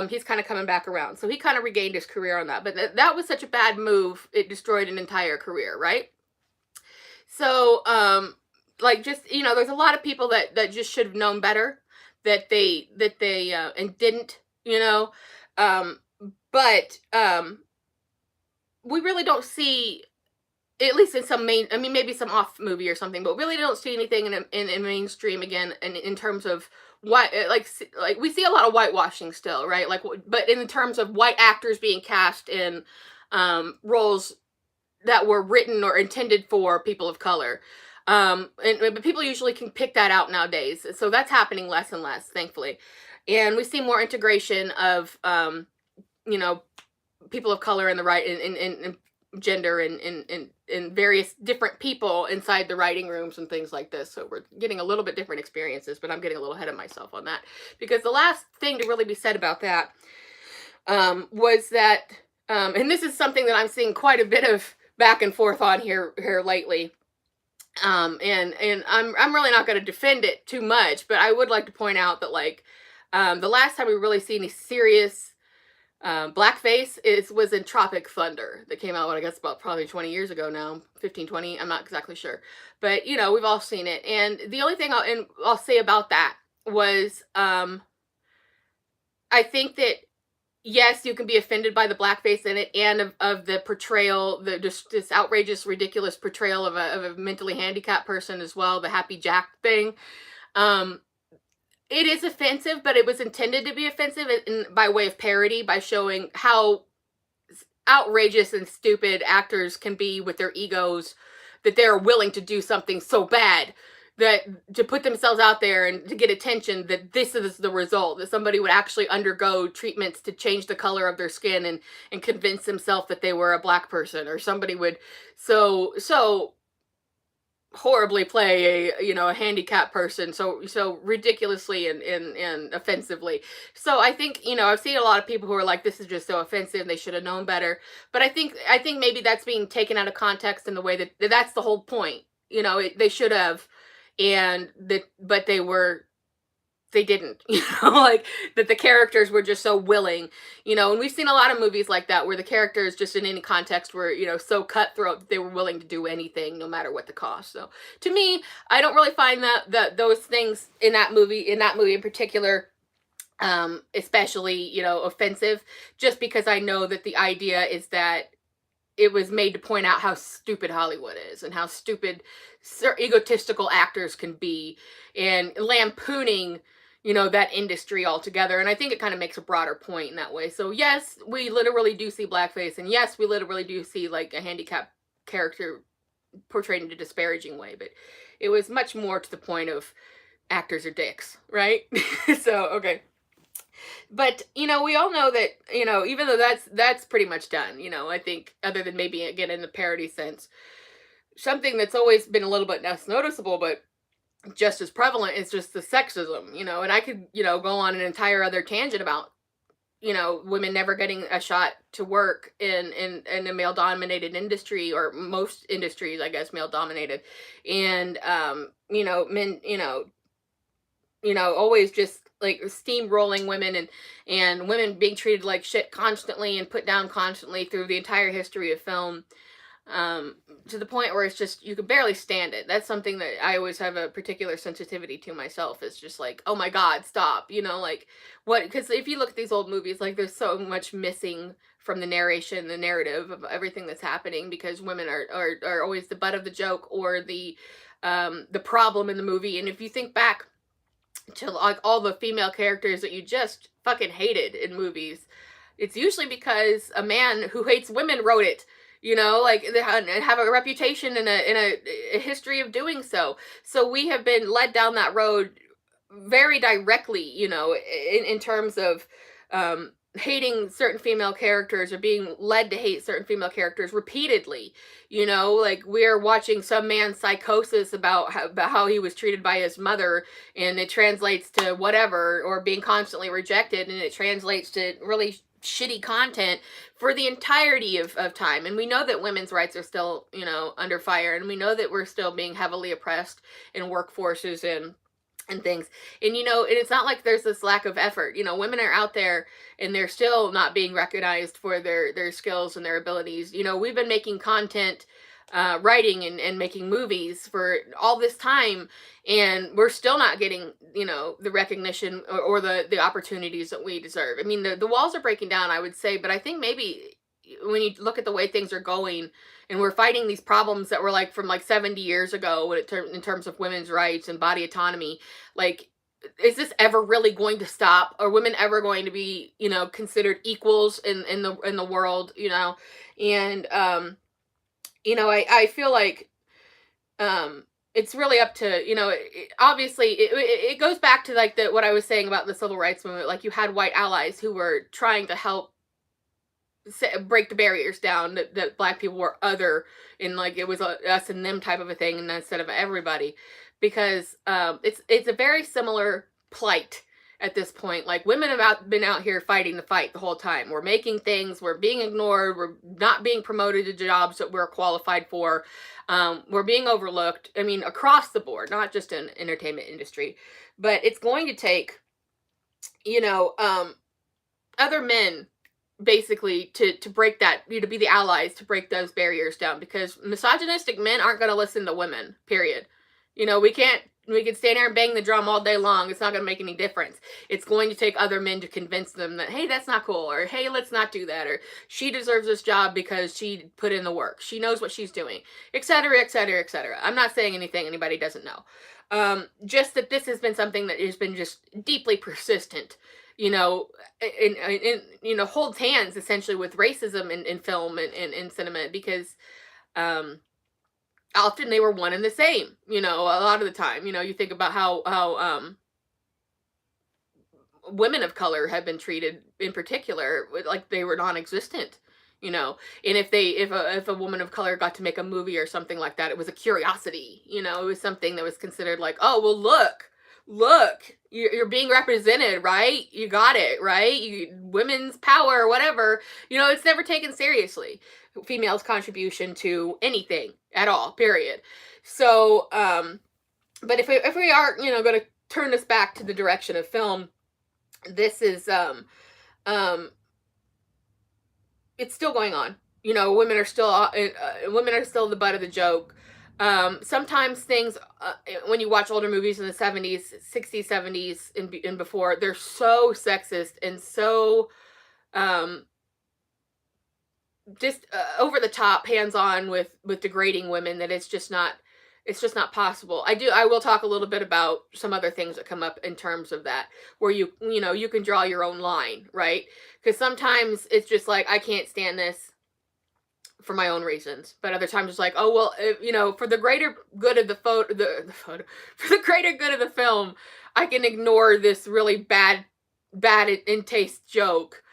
he's kind of coming back around. So he kind of regained his career on that. But that was such a bad move. It destroyed an entire career, right? So, just, there's a lot of people that just should have known better, that they and didn't, but we really don't see, at least in some maybe some off movie or something, but really don't see anything in mainstream again, in terms of what, like we see a lot of whitewashing still, right? Like, but in terms of white actors being cast in roles that were written or intended for people of color. But people usually can pick that out nowadays. So that's happening less and less, thankfully. And we see more integration of, people of color in the right, in gender and various different people inside the writing rooms and things like this. So we're getting a little bit different experiences, but I'm getting a little ahead of myself on that, because the last thing to really be said about that was that, and this is something that I'm seeing quite a bit of back and forth on here lately. And I'm really not going to defend it too much, but I would like to point out that, like, the last time we really see any serious blackface was in Tropic Thunder, that came out, I guess, about probably 20 years ago now, 15, 20, I'm not exactly sure. But, we've all seen it. And the only thing I'll say about that was, I think that, yes, you can be offended by the blackface in it, and of the portrayal, this outrageous, ridiculous portrayal of a mentally handicapped person as well, the Happy Jack thing. It is offensive, but it was intended to be offensive by way of parody, by showing how outrageous and stupid actors can be with their egos, that they're willing to do something so bad, that to put themselves out there and to get attention, that this is the result, that somebody would actually undergo treatments to change the color of their skin and convince themselves that they were a black person, or somebody would so horribly play a handicapped person so ridiculously and offensively. So I think, I've seen a lot of people who are like, this is just so offensive, they should have known better. But I think maybe that's being taken out of context in the way that that's the whole point. They should have, but they didn't, like, that the characters were just so willing, and we've seen a lot of movies like that where the characters just in any context were, so cutthroat that they were willing to do anything no matter what the cost. So to me, I don't really find that those things in that movie in particular, especially, offensive, just because I know that the idea is that it was made to point out how stupid Hollywood is and how stupid egotistical actors can be, and lampooning, that industry altogether. And I think it kind of makes a broader point in that way. So yes, we literally do see blackface, and yes, we literally do see, like, a handicapped character portrayed in a disparaging way, but it was much more to the point of actors are dicks, right? So, okay. But, we all know that, even though that's pretty much done, I think other than maybe again in the parody sense, something that's always been a little bit less noticeable, but just as prevalent is just the sexism, and I could, go on an entire other tangent about, women never getting a shot to work in a male dominated industry, or most industries, I guess, male dominated. And, men, always just like steamrolling women, and women being treated like shit constantly and put down constantly through the entire history of film, to the point where it's just you could barely stand it. That's something that I always have a particular sensitivity to myself. It's just like, oh my god, stop, like what? Because if you look at these old movies, like there's so much missing from the narration, the narrative of everything that's happening, because women are always the butt of the joke, or the problem in the movie. And if you think back to like all the female characters that you just fucking hated in movies, it's usually because a man who hates women wrote it. Like they have a reputation and a history of doing so. So we have been led down that road very directly, in terms of hating certain female characters, or being led to hate certain female characters repeatedly. Like we're watching some man's psychosis about how he was treated by his mother, and it translates to whatever, or being constantly rejected, and it translates to really shitty content for the entirety of time. And we know that women's rights are still, under fire, and we know that we're still being heavily oppressed in workforces and things. And and it's not like there's this lack of effort. Women are out there and they're still not being recognized for their skills and their abilities. We've been making content, writing and making movies for all this time, and we're still not getting the recognition, or the opportunities that we deserve. I mean, the walls are breaking down, I would say, but I think maybe when you look at the way things are going, and we're fighting these problems that were like from like 70 years ago in terms of women's rights and body autonomy, like, is this ever really going to stop? Are women ever going to be considered equals in the world? And I feel like it's really up to, obviously it goes back to like what I was saying about the civil rights movement. Like you had white allies who were trying to help break the barriers down, that black people were other, and like it was a us and them type of a thing, and instead of everybody, because it's a very similar plight at this point. Like women have been out here fighting the fight the whole time. We're making things, we're being ignored, we're not being promoted to jobs that we're qualified for, we're being overlooked. I mean, across the board, not just in entertainment industry. But it's going to take other men basically to break that, to be the allies to break those barriers down, because misogynistic men aren't going to listen to women, period. We can stand here and bang the drum all day long. It's not going to make any difference. It's going to take other men to convince them that, hey, that's not cool, or hey, let's not do that, or she deserves this job because she put in the work, she knows what she's doing, etc., etc., etc. I'm not saying anything anybody doesn't know. Just that this has been something that has been just deeply persistent, holds hands essentially with racism in film and in cinema, because often they were one and the same, a lot of the time. You think about how women of color have been treated in particular, like they were non-existent, and if a woman of color got to make a movie or something like that, it was a curiosity. It was something that was considered like, oh, well, look, you're being represented, right? You got it, right? Women's power, whatever. It's never taken seriously, females' contribution to anything at all, period. So, but if we are, going to turn this back to the direction of film, this is, it's still going on. Women are still the butt of the joke. Sometimes things, when you watch older movies in the 70s, 60s, 70s, and before, they're so sexist and so just over the top, hands on with degrading women, that it's just not possible. I will talk a little bit about some other things that come up in terms of that, where you can draw your own line, right? Because sometimes it's just like, I can't stand this for my own reasons. But other times it's like, oh well, for the greater good of the photo, for the greater good of the film, I can ignore this really bad in taste joke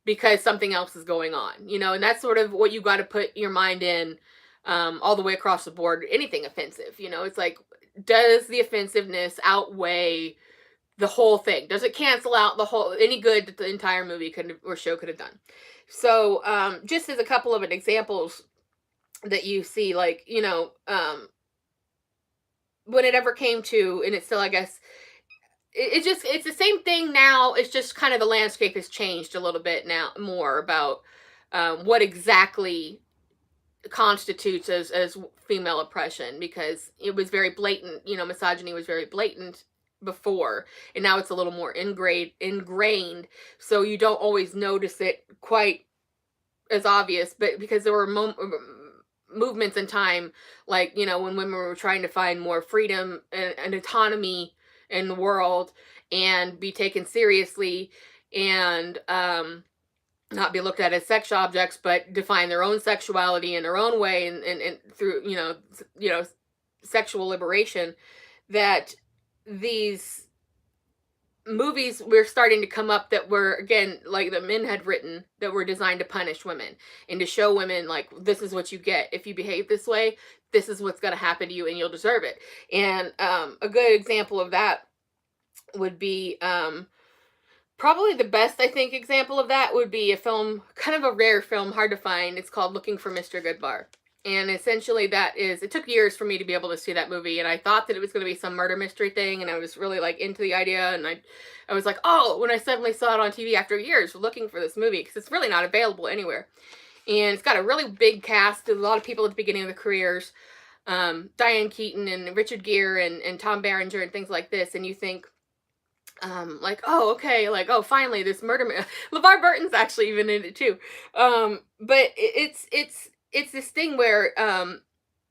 because something else is going on, and that's sort of what you got to put your mind in, all the way across the board. Anything offensive, it's like, does the offensiveness outweigh the whole thing? Does it cancel out the whole any good that the entire movie could or show could have done? So, just as a couple of examples that you see, like, when it ever came to, and it's still, I guess, it's the same thing now. It's just kind of the landscape has changed a little bit now, more about what exactly constitutes as female oppression, because it was very blatant. Misogyny was very blatant before, and now it's a little more ingrained, so you don't always notice it quite as obvious. But because there were movements in time, like, when women were trying to find more freedom and autonomy in the world and be taken seriously, and not be looked at as sex objects, but define their own sexuality in their own way, and through sexual liberation, that these movies were starting to come up that were, again, like the men had written, that were designed to punish women and to show women, like, this is what you get if you behave this way. This is what's going to happen to you, and you'll deserve it. And a good example of that would be, probably the best, I think, example of that would be a film, kind of a rare film, hard to find. It's called Looking for Mr. Goodbar. And essentially it took years for me to be able to see that movie, and I thought that it was going to be some murder mystery thing, and I was really, like, into the idea, and I was like, oh, when I suddenly saw it on TV after years looking for this movie, because it's really not available anywhere. And it's got a really big cast, a lot of people at the beginning of their careers, Diane Keaton and Richard Gere and Tom Berenger and things like this, and you think, like, oh, okay, like, oh, finally, this murder LeVar Burton's actually even in it too. But it's this thing where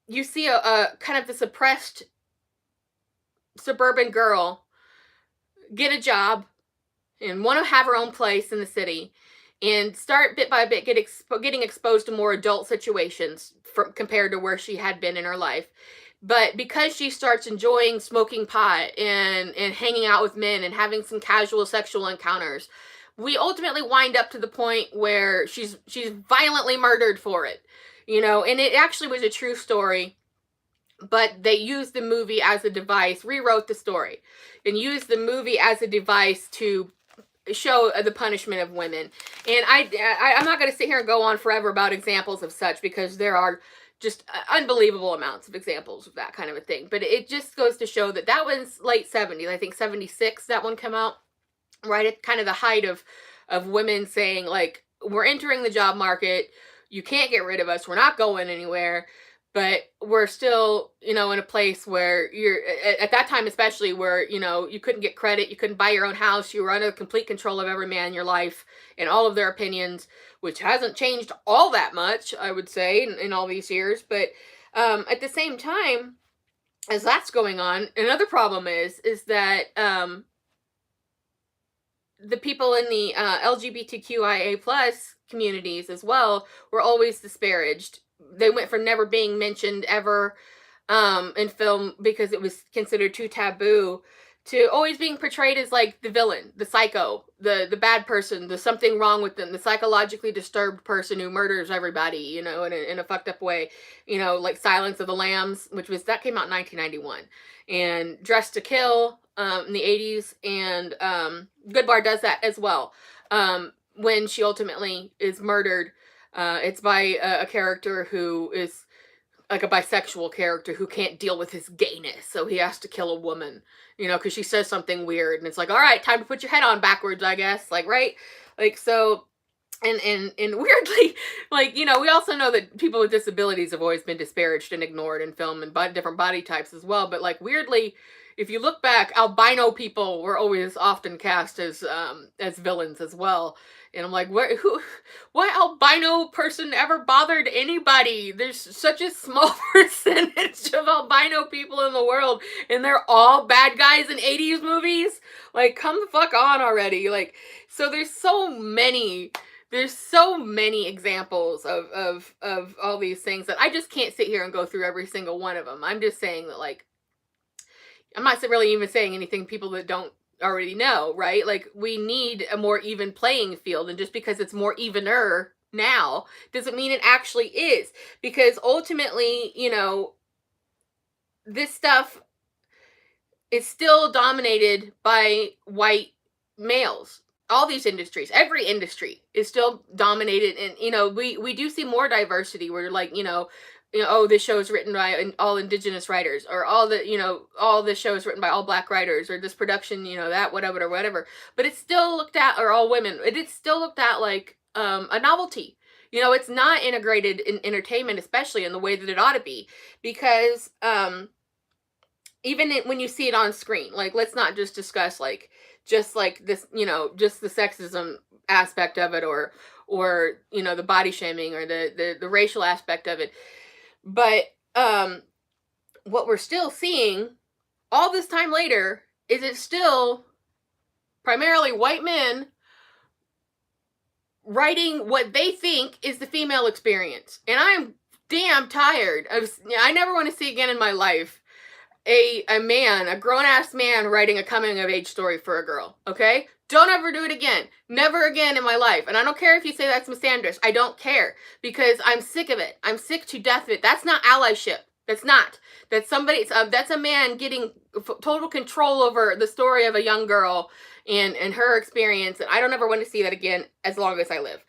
you see a kind of this oppressed suburban girl get a job and want to have her own place in the city, and start bit by bit getting exposed to more adult situations compared to where she had been in her life. But because she starts enjoying smoking pot and hanging out with men and having some casual sexual encounters, we ultimately wind up to the point where she's violently murdered for it. And it actually was a true story, but they used the movie as a device, rewrote the story, and used the movie as a device to show the punishment of women. And I'm not going to sit here and go on forever about examples of such, because there are just unbelievable amounts of examples of that kind of a thing. But it just goes to show that was late 70s. I think 76 that one came out, right at kind of the height of women saying, like, we're entering the job market, you can't get rid of us, we're not going anywhere. But we're still, in a place where you're, at that time especially, where, you couldn't get credit, you couldn't buy your own house, you were under complete control of every man in your life and all of their opinions, which hasn't changed all that much, I would say, in all these years. But at the same time, as that's going on, another problem is that the people in the LGBTQIA plus communities as well were always disparaged. They went from never being mentioned ever in film because it was considered too taboo, to always being portrayed as, like, the villain, the psycho, the bad person, the something wrong with them, the psychologically disturbed person who murders everybody, in a fucked up way. Like Silence of the Lambs, that came out in 1991, and Dressed to Kill in the 80s, and Goodbar does that as well. When she ultimately is murdered, it's by a character who is like a bisexual character who can't deal with his gayness, so he has to kill a woman, because she says something weird, and it's like, all right, time to put your head on backwards, I guess, like, right? Like, so, and weirdly, like, we also know that people with disabilities have always been disparaged and ignored in film, and different body types as well. But, like, weirdly, if you look back, albino people were always often cast as villains as well. And I'm like, what albino person ever bothered anybody? There's such a small percentage of albino people in the world, and they're all bad guys in 80s movies. Like, come the fuck on already. Like, so there's so many there's so many examples of all these things that I just can't sit here and go through every single one of them. I'm just saying that, like, I'm not really even saying anything people that don't already know, right? Like, we need a more even playing field, and just because it's more evener now doesn't mean it actually is. Because ultimately, this stuff is still dominated by white males. All these industries, every industry is still dominated, and we do see more diversity. Where, like, oh, this show is written by all indigenous writers, or all this show is written by all black writers, or this production, that whatever whatever. But it's still looked at, or all women. It's still looked at like a novelty. It's not integrated in entertainment, especially in the way that it ought to be, because even when you see it on screen, like, let's not just discuss, like, just like this, just the sexism aspect of it, or the body shaming, or the racial aspect of it. But what we're still seeing all this time later is it's still primarily white men writing what they think is the female experience. And I'm damn tired of, I never want to see again in my life a grown-ass man writing a coming-of-age story for a girl, okay? Don't ever do it again. Never again in my life. And I don't care if you say that's misandrous. I don't care, because I'm sick of it. I'm sick to death of it. That's not allyship. That's not. That's that's a man getting total control over the story of a young girl and her experience, and I don't ever want to see that again as long as I live.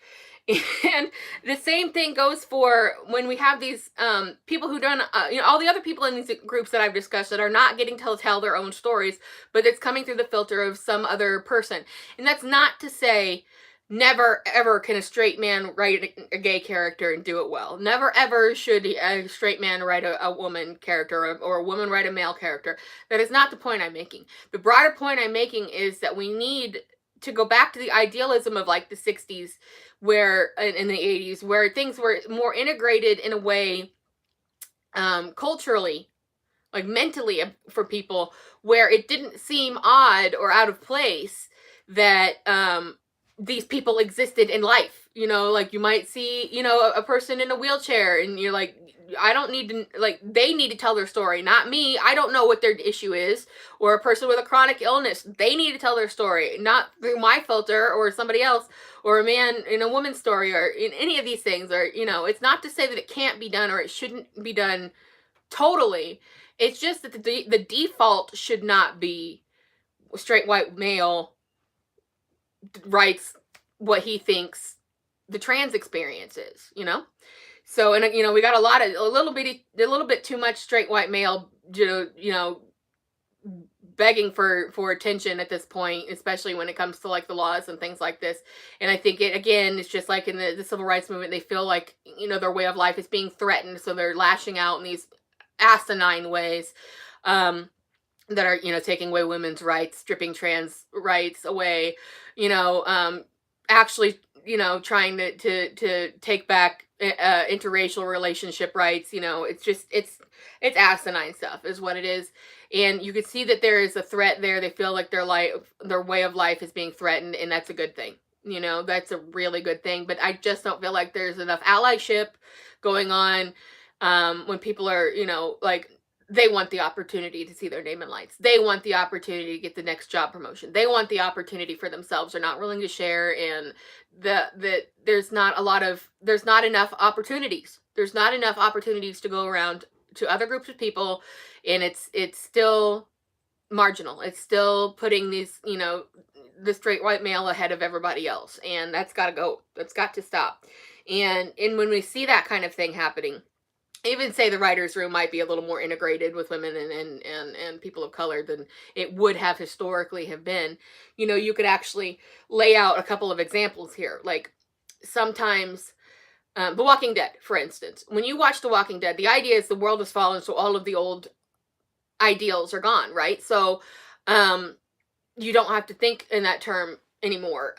And the same thing goes for when we have these people who don't, all the other people in these groups that I've discussed that are not getting to tell their own stories, but it's coming through the filter of some other person. And that's not to say never ever can a straight man write a gay character and do it well. Never ever should a straight man write a woman character, or a woman write a male character. That is not the point I'm making. The broader point I'm making is that we need to go back to the idealism of, like, the 60s, where in the 80s, where things were more integrated in a way, culturally, like mentally, for people, where it didn't seem odd or out of place that these people existed in life. Like, you might see a person in a wheelchair, and you're like, I don't need to, like, they need to tell their story, not me. I don't know what their issue is. Or a person with a chronic illness, they need to tell their story, not through my filter or somebody else, or a man in a woman's story, or in any of these things. Or, it's not to say that it can't be done or it shouldn't be done totally. It's just that the default should not be straight white male writes what he thinks the trans experience is, So, and we got a little bit too much straight white male, begging for attention at this point, especially when it comes to, like, the laws and things like this. And I think it's just like in the civil rights movement, they feel like, their way of life is being threatened, so they're lashing out in these asinine ways, that are, taking away women's rights, stripping trans rights away, actually, trying to take back interracial relationship rights. It's asinine stuff is what it is. And you can see that there is a threat there. They feel like their way of life is being threatened, and that's a good thing. That's a really good thing. But I just don't feel like there's enough allyship going on, when people are, like, they want the opportunity to see their name in lights. They want the opportunity to get the next job promotion. They want the opportunity for themselves. They're not willing to share, and there's not enough opportunities. There's not enough opportunities to go around to other groups of people, and it's still marginal. It's still putting these, the straight white male ahead of everybody else, and that's got to go. That's got to stop. And when we see that kind of thing happening, even say the writer's room might be a little more integrated with women and people of color than it would have historically have been. You could actually lay out a couple of examples here. Like, sometimes, The Walking Dead, for instance. When you watch The Walking Dead, the idea is the world has fallen, so all of the old ideals are gone, right? So you don't have to think in that term anymore.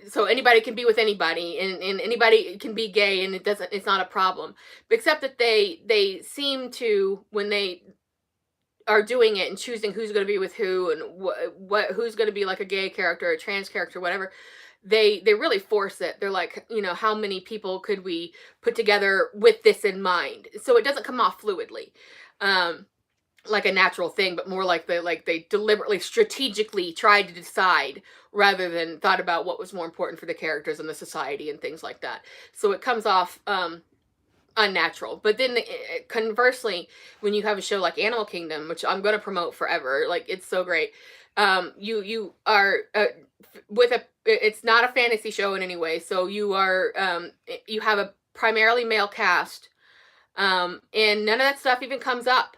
So anybody can be with anybody, and anybody can be gay, and it's not a problem. Except that they seem to, when they are doing it and choosing who's going to be with who, and who's going to be like a gay character, a trans character, whatever, they really force it. They're like, how many people could we put together with this in mind? So it doesn't come off fluidly. Like a natural thing, but more like they deliberately, strategically tried to decide rather than thought about what was more important for the characters and the society and things like that. So it comes off unnatural. But then conversely, when you have a show like Animal Kingdom, which I'm going to promote forever, like it's so great. You are with a it's not a fantasy show in any way. So you have a primarily male cast, and none of that stuff even comes up.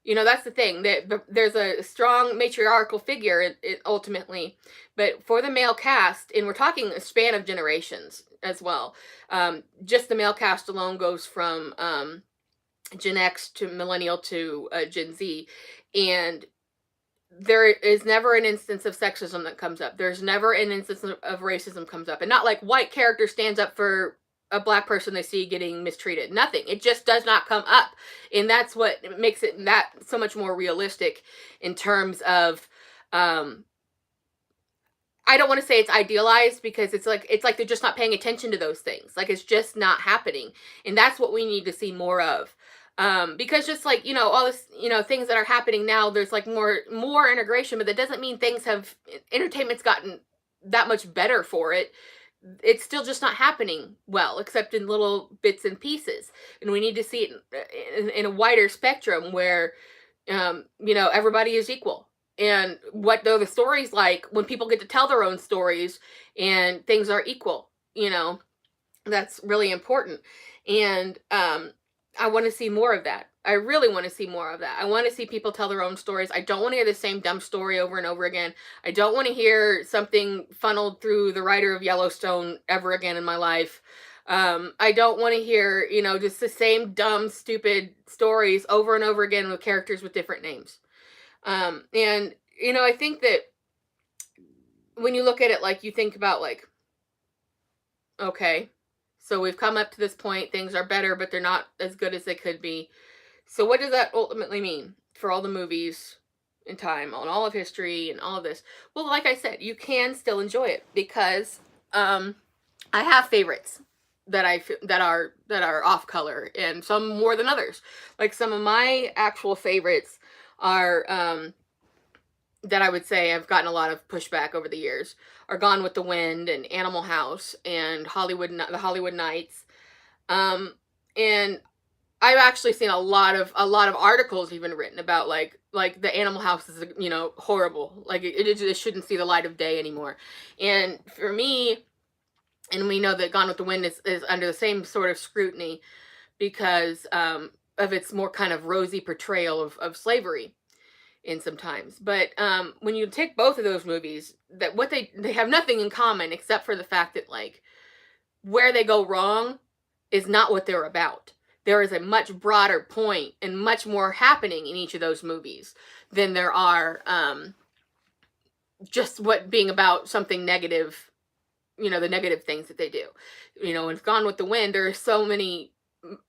That's the thing, that there's a strong matriarchal figure ultimately, but for the male cast, and we're talking a span of generations as well. Just the male cast alone goes from Gen X to millennial to Gen Z, and there is never an instance of sexism that comes up. There's never an instance of racism comes up, and not like white character stands up for a black person they see getting mistreated. Nothing. It just does not come up, and that's what makes it that so much more realistic in terms of. I don't want to say it's idealized, because it's like they're just not paying attention to those things. Like, it's just not happening, and that's what we need to see more of. Because just like, all this, things that are happening now, there's like more integration, but that doesn't mean entertainment's gotten that much better for it. It's still just not happening well, except in little bits and pieces. And we need to see it in a wider spectrum where, everybody is equal. And what though the stories like when people get to tell their own stories and things are equal, that's really important. And I want to see more of that. I really want to see more of that. I want to see people tell their own stories. I don't want to hear the same dumb story over and over again. I don't want to hear something funneled through the writer of Yellowstone ever again in my life. I don't want to hear, just the same dumb, stupid stories over and over again with characters with different names. And, I think that when you look at it, like, you think about, like, okay, so we've come up to this point, things are better, but they're not as good as they could be. So what does that ultimately mean for all the movies in time, on all of history and all of this? Well, like I said, you can still enjoy it, because I have favorites that are off color, and some more than others. Like, some of my actual favorites are that I would say I've gotten a lot of pushback over the years are Gone with the Wind and Animal House and the Hollywood Nights. And I've actually seen a lot of articles even written about like the Animal House is, horrible. Like, it shouldn't see the light of day anymore. And for me, and we know that Gone with the Wind is under the same sort of scrutiny because of its more kind of rosy portrayal of slavery in sometimes. But when you take both of those movies, that what they have nothing in common except for the fact that, like, where they go wrong is not what they're about. There is a much broader point and much more happening in each of those movies than there are just what being about something negative, the negative things that they do. In Gone with the Wind, there are so many.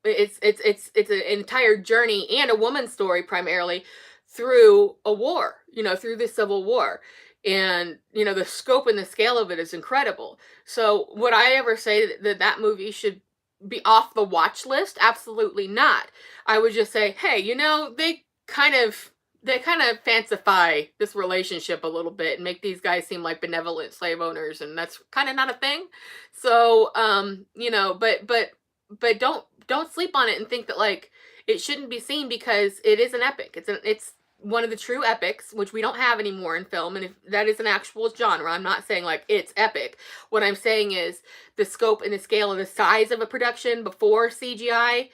It's an entire journey and a woman's story primarily through a war, through the Civil War. And, the scope and the scale of it is incredible. So would I ever say that movie should be off the watch list? Absolutely not. I would just say, hey, they kind of fancify this relationship a little bit and make these guys seem like benevolent slave owners, and that's kind of not a thing. So, but don't sleep on it and think that, like, it shouldn't be seen, because it is an epic. It's one of the true epics, which we don't have anymore in film, and if that is an actual genre, I'm not saying like it's epic. What I'm saying is the scope and the scale and the size of a production before CGI,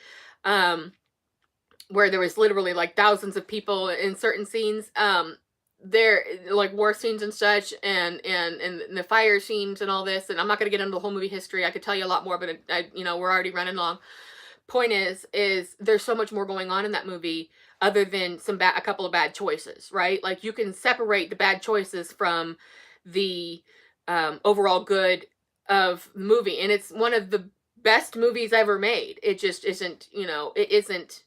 where there was literally like thousands of people in certain scenes, there, like war scenes and such, and the fire scenes and all this. And I'm not going to get into the whole movie history. I could tell you a lot more, but we're already running long. Point is there's so much more going on in that movie other than a couple of bad choices, right? Like, you can separate the bad choices from the overall good of the movie, and it's one of the best movies ever made. It just isn't, it isn't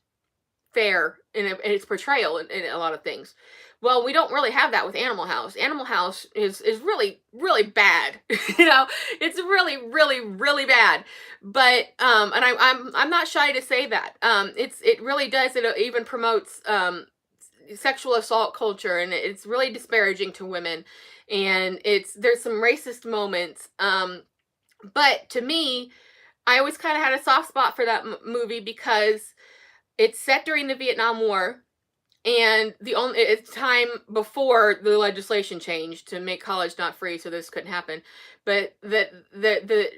fair in its portrayal in a lot of things. Well, we don't really have that with Animal House. Animal House is really really bad. You know, it's really really really bad. But and I'm not shy to say that. It really does. It even promotes sexual assault culture, and it's really disparaging to women, and there's some racist moments. But to me, I always kind of had a soft spot for that movie because it's set during the Vietnam War, and it's time before the legislation changed to make college not free, so this couldn't happen. But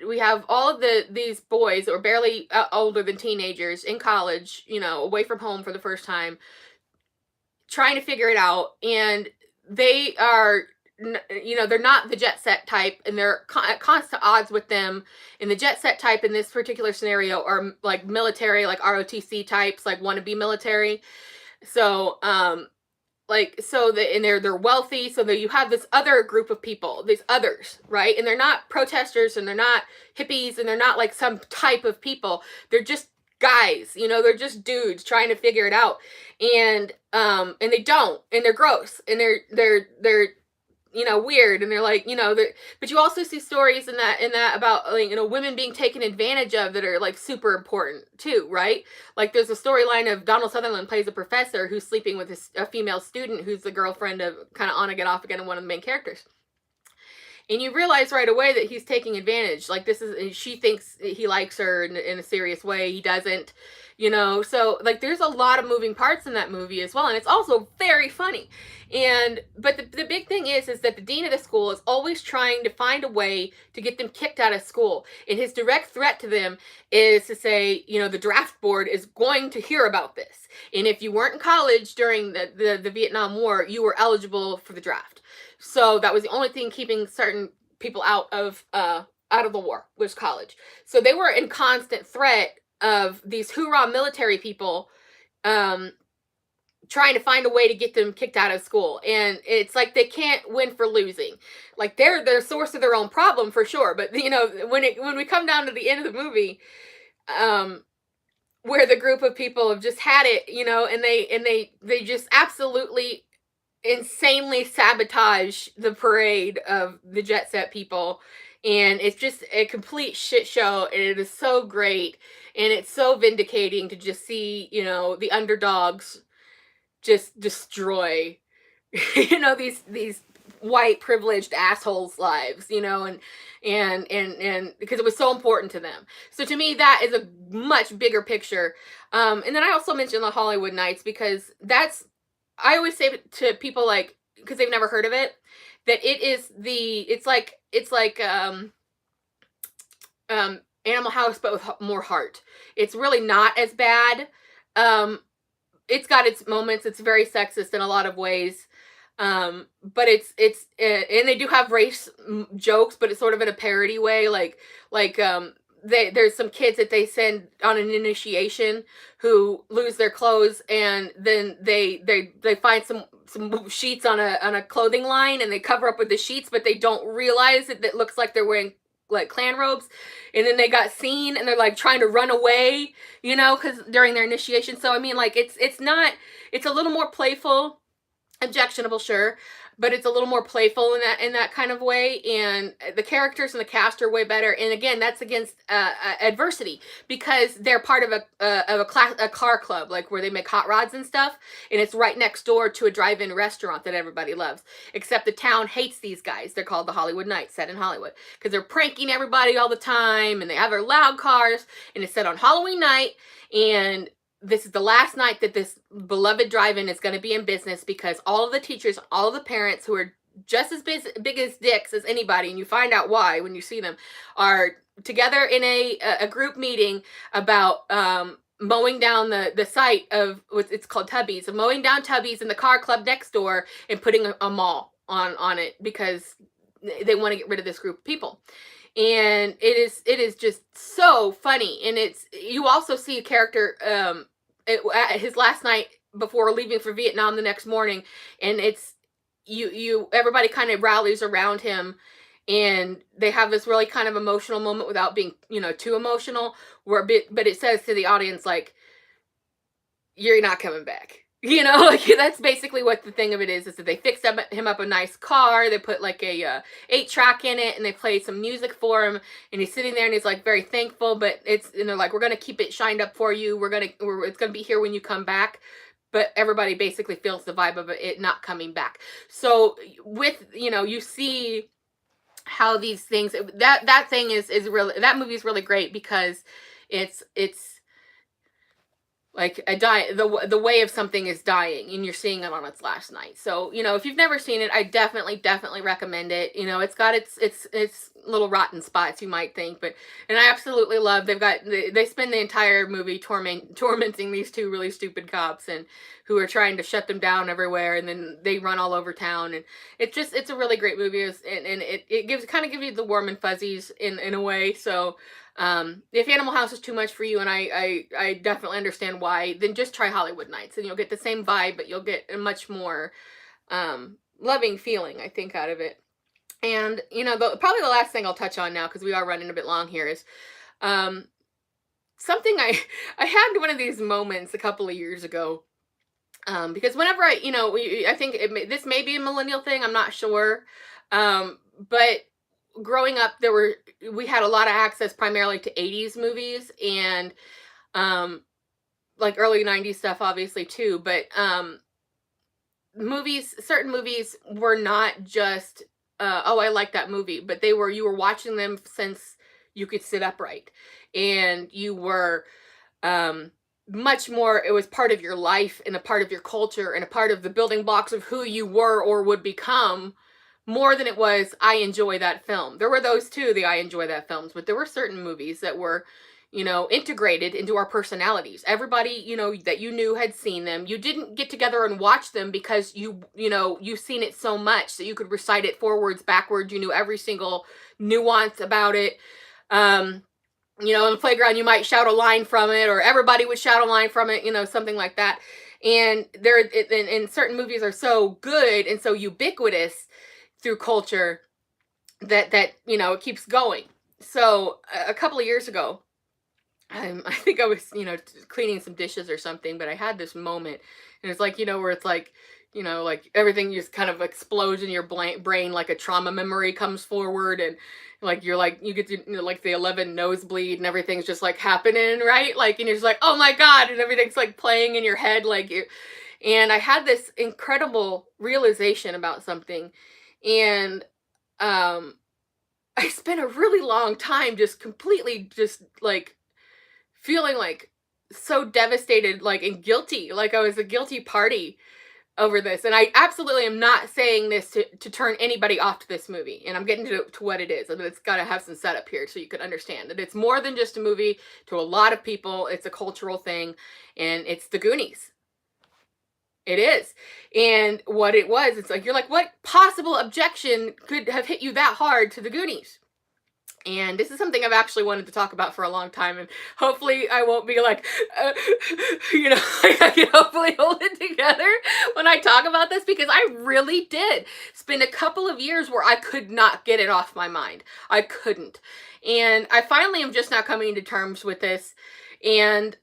we have all of these boys that were barely older than teenagers in college, you know, away from home for the first time, trying to figure it out, and they are, you know, they're not the jet set type, and they're at constant odds with them. And the jet set type in this particular scenario are like military, like ROTC types, like want to be military. So and they're wealthy, so that you have this other group of people, these others, right? And they're not protesters, and they're not hippies, and they're not like some type of people. They're just guys, you know, they're just dudes trying to figure it out. And they don't, and they're gross, and they're you know, weird, and they're like, you know, but you also see stories in that about, like, you know, women being taken advantage of that are like super important too, right? Like there's a storyline of Donald Sutherland plays a professor who's sleeping with a female student who's the girlfriend of, kind of on again off again, of one of the main characters. And you realize right away that he's taking advantage. Like she thinks he likes her in a serious way. He doesn't, you know. So like, there's a lot of moving parts in that movie as well, and it's also very funny. But the big thing is that the dean of the school is always trying to find a way to get them kicked out of school. And his direct threat to them is to say, you know, the draft board is going to hear about this, and if you weren't in college during the Vietnam War, you were eligible for the draft. So that was the only thing keeping certain people out of the war, was college. So they were in constant threat of these hoorah military people trying to find a way to get them kicked out of school. And it's like they can't win for losing. Like they're the source of their own problem for sure. But you know, when we come down to the end of the movie, where the group of people have just had it, you know, and they just absolutely insanely sabotage the parade of the jet set people, and it's just a complete shit show, and it is so great, and it's so vindicating to just see, you know, the underdogs just destroy you know, these white privileged assholes lives, you know, and because it was so important to them. So to me, that is a much bigger picture. And then I also mentioned the Hollywood Nights, because I always say to people, like, because they've never heard of it, that it's like Animal House, but with more heart. It's really not as bad. It's got its moments. It's very sexist in a lot of ways. But and they do have race jokes, but it's sort of in a parody way. There's some kids that they send on an initiation who lose their clothes, and then they find some sheets on a clothing line, and they cover up with the sheets, but they don't realize it looks like they're wearing like clan robes, and then they got seen, and they're like trying to run away, you know, because during their initiation. So I mean, like, it's a little more playful, objectionable, sure, but it's a little more playful in that kind of way, and the characters and the cast are way better. And again, that's against adversity, because they're part of a car club, like where they make hot rods and stuff, and it's right next door to a drive-in restaurant that everybody loves, except the town hates these guys. They're called the Hollywood Nights, set in Hollywood, because they're pranking everybody all the time, and they have their loud cars, and it's set on Halloween night, and this is the last night that this beloved drive-in is going to be in business, because all of the teachers, all of the parents, who are just as big as dicks as anybody, and you find out why when you see them, are together in a group meeting about mowing down the site of it's called Tubby's, mowing down Tubby's in the car club next door, and putting a mall on it, because they want to get rid of this group of people. And it is just so funny. And you also see a character at his last night before leaving for Vietnam the next morning, and it's everybody kind of rallies around him, and they have this really kind of emotional moment without being, you know, too emotional, but it says to the audience, like, you're not coming back. You know, like that's basically what the thing of it is that they fixed him up a nice car. They put like a 8-track in it, and they played some music for him. And he's sitting there, and he's like very thankful. But and they're like, we're gonna keep it shined up for you. It's gonna be here when you come back. But everybody basically feels the vibe of it not coming back. So with you see how these things that thing is really, that movie is really great because it's like the way of something is dying, and you're seeing it on its last night. So if you've never seen it, I definitely recommend it. It's got its little rotten spots, you might think, and I absolutely love, they spend the entire movie tormenting these two really stupid cops, and who are trying to shut them down everywhere, and then they run all over town, and it's a really great movie, and it gives you the warm and fuzzies in a way. So if Animal House is too much for you, and I definitely understand why, then just try Hollywood Nights, and you'll get the same vibe, but you'll get a much more loving feeling, I think, out of it. And probably the last thing I'll touch on now, because we are running a bit long here, is something I had one of these moments a couple of years ago, because whenever I think this may be a millennial thing, I'm not sure, but growing up, we had a lot of access primarily to 80s movies, and like early 90s stuff obviously too, but certain movies were not just oh, I like that movie, but you were watching them since you could sit upright, and you were much more, it was part of your life, and a part of your culture, and a part of the building blocks of who you were or would become, more than it was, I enjoy that film. There were those too, the I enjoy that films, but there were certain movies that were, integrated into our personalities. Everybody, that you knew had seen them. You didn't get together and watch them because you've seen it so much that you could recite it forwards, backwards. You knew every single nuance about it. In the playground, you might shout a line from it, or everybody would shout a line from it, something like that. And and certain movies are so good and so ubiquitous through culture that it keeps going. So a couple of years ago, I think I was cleaning some dishes or something, but I had this moment, and it's like where it's like like everything just kind of explodes in your brain, like a trauma memory comes forward, and like you get to like the 11 nosebleed, and everything's just like happening, right? Like, and you're just like, oh my god, and everything's like playing in your head, like you. And I had this incredible realization about something. And I spent a really long time just completely just like feeling like so devastated, like, and guilty, like I was a guilty party over this. And I absolutely am not saying this to turn anybody off to this movie, and I'm getting to what it is, and it's got to have some setup here so you can understand that it's more than just a movie. To a lot of people, it's a cultural thing, and it's The Goonies. It is. And what it was, it's like, you're like, what possible objection could have hit you that hard to The Goonies? And this is something I've actually wanted to talk about for a long time, and hopefully I won't be like, I can hopefully hold it together when I talk about this, because I really did spend a couple of years where I could not get it off my mind. I couldn't. And I finally am just now coming to terms with this. And,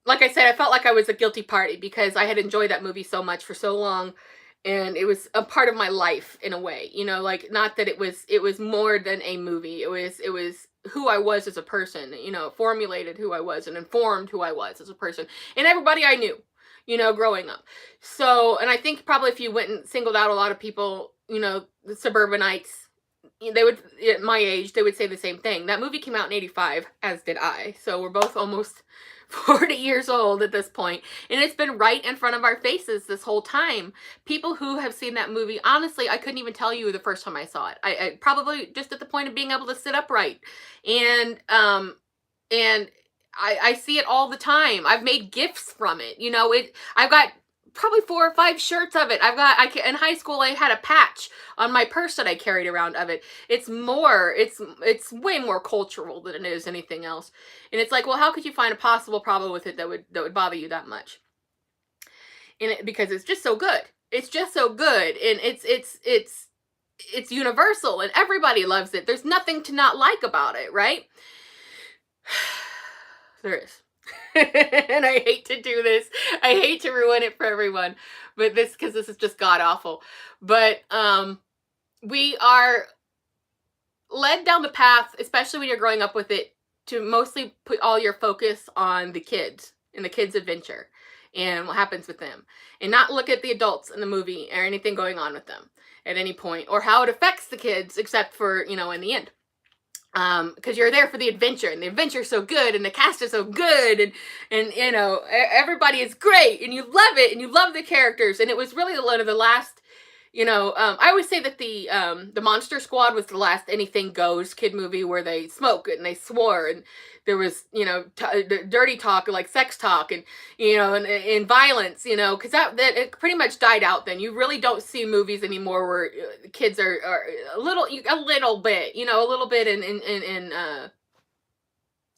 like I said, I felt like I was a guilty party because I had enjoyed that movie so much for so long, and it was a part of my life in a way, like, not that it was more than a movie. It was who I was as a person, formulated who I was and informed who I was as a person, and everybody I knew, growing up. So, and I think probably if you went and singled out a lot of people, the suburbanites, they would, at my age, they would say the same thing. That movie came out in 85, as did I. So we're both almost 40 years old at this point, and it's been right in front of our faces this whole time. People who have seen that movie, honestly, I couldn't even tell you the first time I saw it. I probably just at the point of being able to sit upright, and I see it all the time. I've made gifts from it. I've got probably 4 or 5 shirts of it. In high school, I had a patch on my purse that I carried around of it. It's way more cultural than it is anything else. And it's like, well, how could you find a possible problem with it that would bother you that much? Because it's just so good. It's just so good. And it's universal, and everybody loves it. There's nothing to not like about it, right? There is. And I hate to do this. I hate to ruin it for everyone, but because this is just god awful. But we are led down the path, especially when you're growing up with it, to mostly put all your focus on the kids and the kids' adventure and what happens with them, and not look at the adults in the movie or anything going on with them at any point, or how it affects the kids, except for, in the end. Because you're there for the adventure, and the adventure's so good, and the cast is so good, and everybody is great, and you love it, and you love the characters, and it was really one of the last. I always say that the Monster Squad was the last anything goes kid movie where they smoked and they swore, and there was dirty talk, like sex talk, and and violence, because that it pretty much died out. Then you really don't see movies anymore where kids are a little bit, a little bit in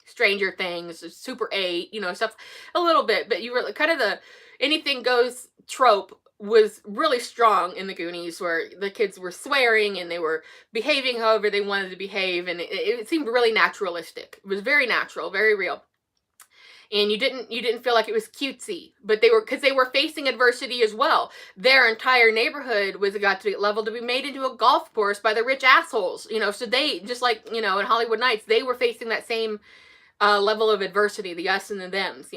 Stranger Things, Super 8, stuff a little bit, but you were kind of the anything goes trope was really strong in the Goonies, where the kids were swearing and they were behaving however they wanted to behave, and it seemed really naturalistic. It was very natural, very real, and you didn't feel like it was cutesy. But because they were facing adversity as well. Their entire neighborhood got to be level to be made into a golf course by the rich assholes. So they, just like in Hollywood Nights, they were facing that same level of adversity, the us and the thems,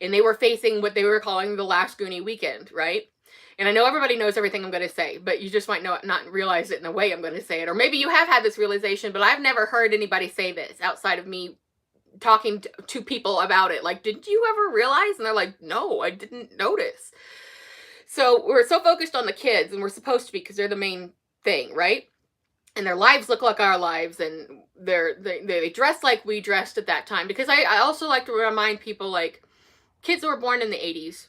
and they were facing what they were calling the last Goonie weekend, right? And I know everybody knows everything I'm going to say, but you just might not realize it in the way I'm going to say it. Or maybe you have had this realization, but I've never heard anybody say this outside of me talking to people about it. Like, did you ever realize? And they're like, no, I didn't notice. So we're so focused on the kids, and we're supposed to be, because they're the main thing, right? And their lives look like our lives, and they dress like we dressed at that time. Because I also like to remind people, like, kids who were born in the 80s,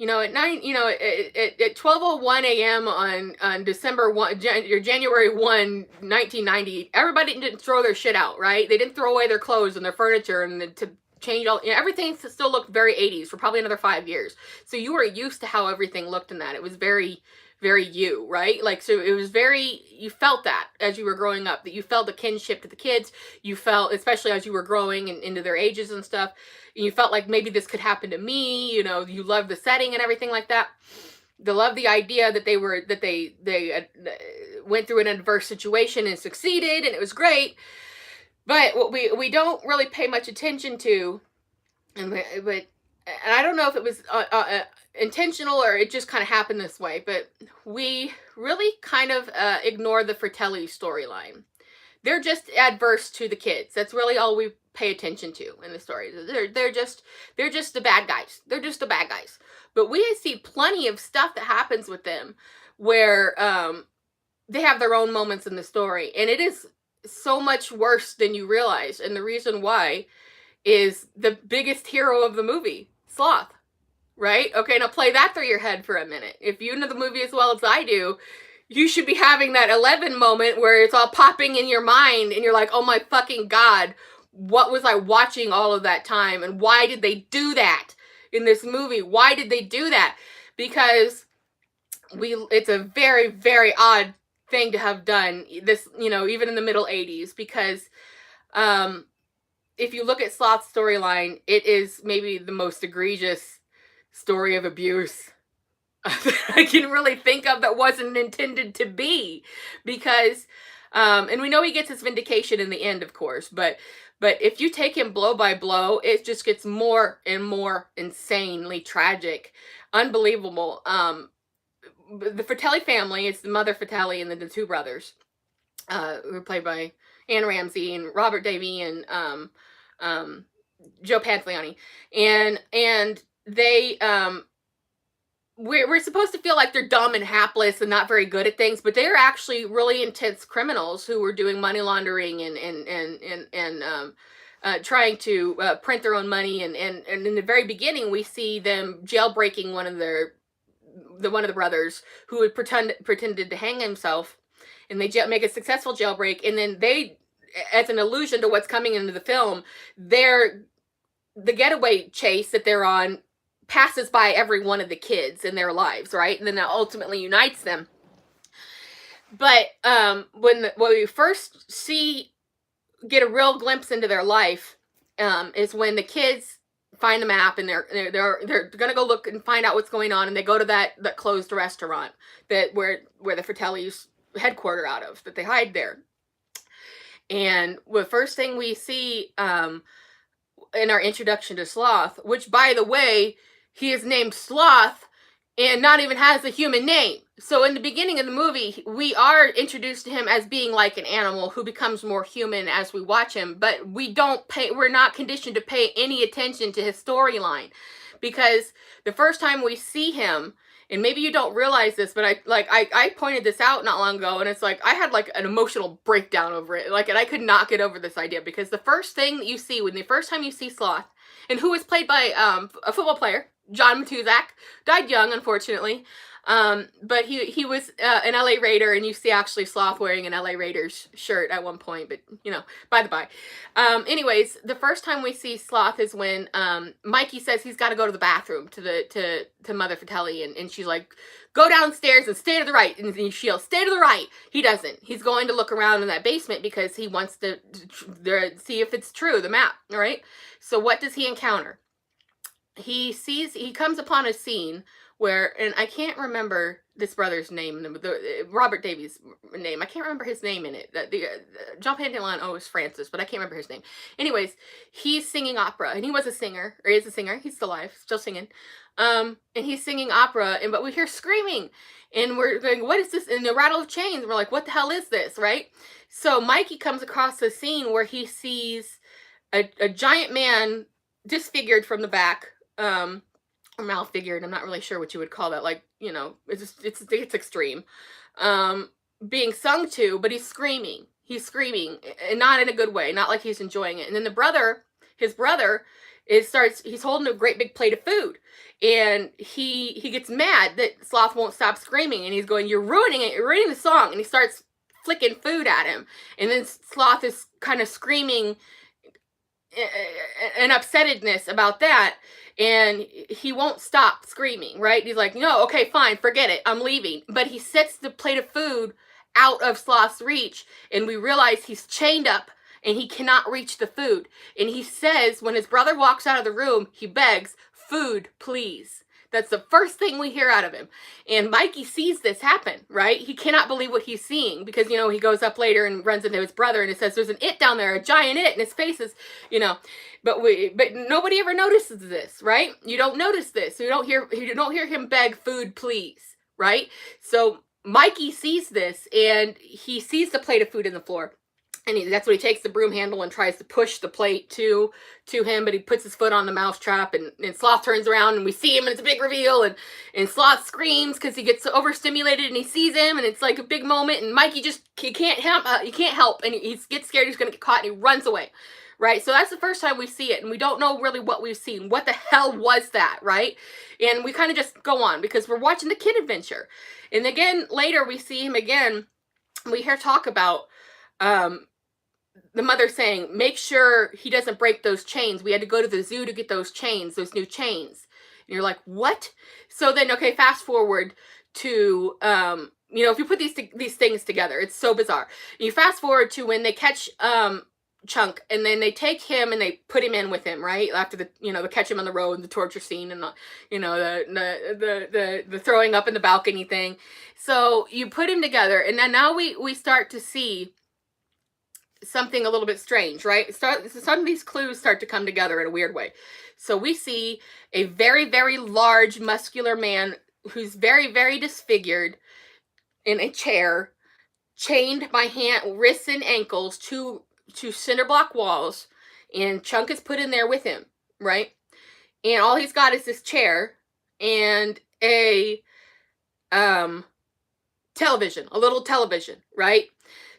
at 12:01 a.m. on December 1, or January 1, 1990, everybody didn't throw their shit out, right? They didn't throw away their clothes and their furniture and to change all, everything still looked very 80s for probably another 5 years. So you were used to how everything looked in that. It was very, very you, right? Like, so it was you felt that as you were growing up, that you felt a kinship to the kids. You felt, especially as you were growing and into their ages and stuff, and you felt like maybe this could happen to me. You loved the setting and everything like that. They loved the idea that they went through an adverse situation and succeeded, and it was great. But what we don't really pay much attention to, and I don't know if it was intentional or it just kind of happened this way, but we really kind of ignore the Fratelli storyline. They're just adverse to the kids. That's really all we pay attention to in the story. They're just the bad guys. They're just the bad guys. But we see plenty of stuff that happens with them where they have their own moments in the story, and it is so much worse than you realize. And the reason why is the biggest hero of the movie, Sloth. Right? Okay, now play that through your head for a minute. If you know the movie as well as I do, you should be having that 11 moment where it's all popping in your mind and you're like, oh my fucking God, what was I watching all of that time? And why did they do that in this movie? Why did they do that? Because it's a very, very odd thing to have done this, even in the middle 80s, because if you look at Sloth's storyline, it is maybe the most egregious story of abuse I can really think of that wasn't intended to be, because and we know he gets his vindication in the end, of course, but if you take him blow by blow, it just gets more and more insanely tragic, unbelievable. The Fratelli family, it's the mother Fratelli and the two brothers, who are played by Anne Ramsey and Robert Davi and Joe Pantoliano, and they we're supposed to feel like they're dumb and hapless and not very good at things, but they're actually really intense criminals who were doing money laundering and trying to print their own money. And in the very beginning, we see them jailbreaking one of the brothers who had pretended to hang himself, and they make a successful jailbreak. And then they, as an allusion to what's coming into the film, the getaway chase that they're on passes by every one of the kids in their lives, right? And then that ultimately unites them. But when we first get a real glimpse into their life, is when the kids find the map and they're gonna go look and find out what's going on, and they go to that closed restaurant that where the Fratellis headquarter out of, that they hide there. And the first thing we see in our introduction to Sloth, which by the way, he is named Sloth and not even has a human name. So in the beginning of the movie, we are introduced to him as being like an animal who becomes more human as we watch him, but we're not conditioned to pay any attention to his storyline, because the first time we see him, and maybe you don't realize this, but I pointed this out not long ago, and it's like I had like an emotional breakdown over it, like, and I could not get over this idea, because the first thing that you see when the first time you see Sloth, and who is played by a football player, John Matuzak, died young, unfortunately. But he was an LA Raider, and you see actually Sloth wearing an LA Raiders shirt at one point, but you know, by the by. Anyways, the first time we see Sloth is when Mikey says he's got to go to the bathroom to Mother Fratelli, and she's like, go downstairs and stay to the right, and she yells, stay to the right. He doesn't. He's going to look around in that basement because he wants to see if it's true, the map, all right? So what does he encounter? He comes upon a scene where, and I can't remember this brother's name, Robert Davies' name. I can't remember his name in it. John Pantaleon owes Francis, but I can't remember his name. Anyways, he's singing opera, and he was a singer, or is a singer. He's still alive, still singing. And he's singing opera, but we hear screaming, and we're going, what is this? And the rattle of chains. We're like, what the hell is this, right? So Mikey comes across a scene where he sees a giant man disfigured from the back, or malfigured, I'm not really sure what you would call that, like, you know, it's extreme, being sung to, but he's screaming, and not in a good way, not like he's enjoying it. And then his brother he's holding a great big plate of food, and he gets mad that Sloth won't stop screaming, and he's going, you're ruining the song, and he starts flicking food at him, and then Sloth is kind of screaming an upsettedness about that, and he won't stop screaming, right? He's like, no, okay, fine, forget it, I'm leaving. But he sets the plate of food out of Sloth's reach, and we realize he's chained up and he cannot reach the food. And he says, when his brother walks out of the room, he begs, food, please. That's the first thing we hear out of him. And Mikey sees this happen, right? He cannot believe what he's seeing, because, you know, he goes up later and runs into his brother, and it says there's an it down there, a giant it, and his face is, you know, but nobody ever notices this, right? You don't notice this. You don't hear him beg food, please, right? So Mikey sees this, and he sees the plate of food in the floor. And that's when he takes the broom handle and tries to push the plate to him, but he puts his foot on the mousetrap, and Sloth turns around, and we see him, and it's a big reveal, and Sloth screams because he gets overstimulated, and he sees him, and it's like a big moment, and Mikey he can't help, and he gets scared he's going to get caught, and he runs away, right? So that's the first time we see it, and we don't know really what we've seen. What the hell was that, right? And we kind of just go on because we're watching the kid adventure. And again, later we see him again, we hear talk about the mother saying, make sure he doesn't break those chains. We had to go to the zoo to get those chains, those new chains. And you're like, what? So then, okay, fast forward to, you know, if you put these things together, it's so bizarre. You fast forward to when they catch Chunk, and then they take him and they put him in with him, right? After they catch him on the road and the torture scene, and the throwing up in the balcony thing. So you put him together, and then now we start to see something a little bit strange, right? Some of these clues start to come together in a weird way. So we see a very, very large, muscular man who's very, very disfigured in a chair, chained by wrists and ankles to cinder block walls, and Chunk is put in there with him, right? And all he's got is this chair and a television, a little television, right?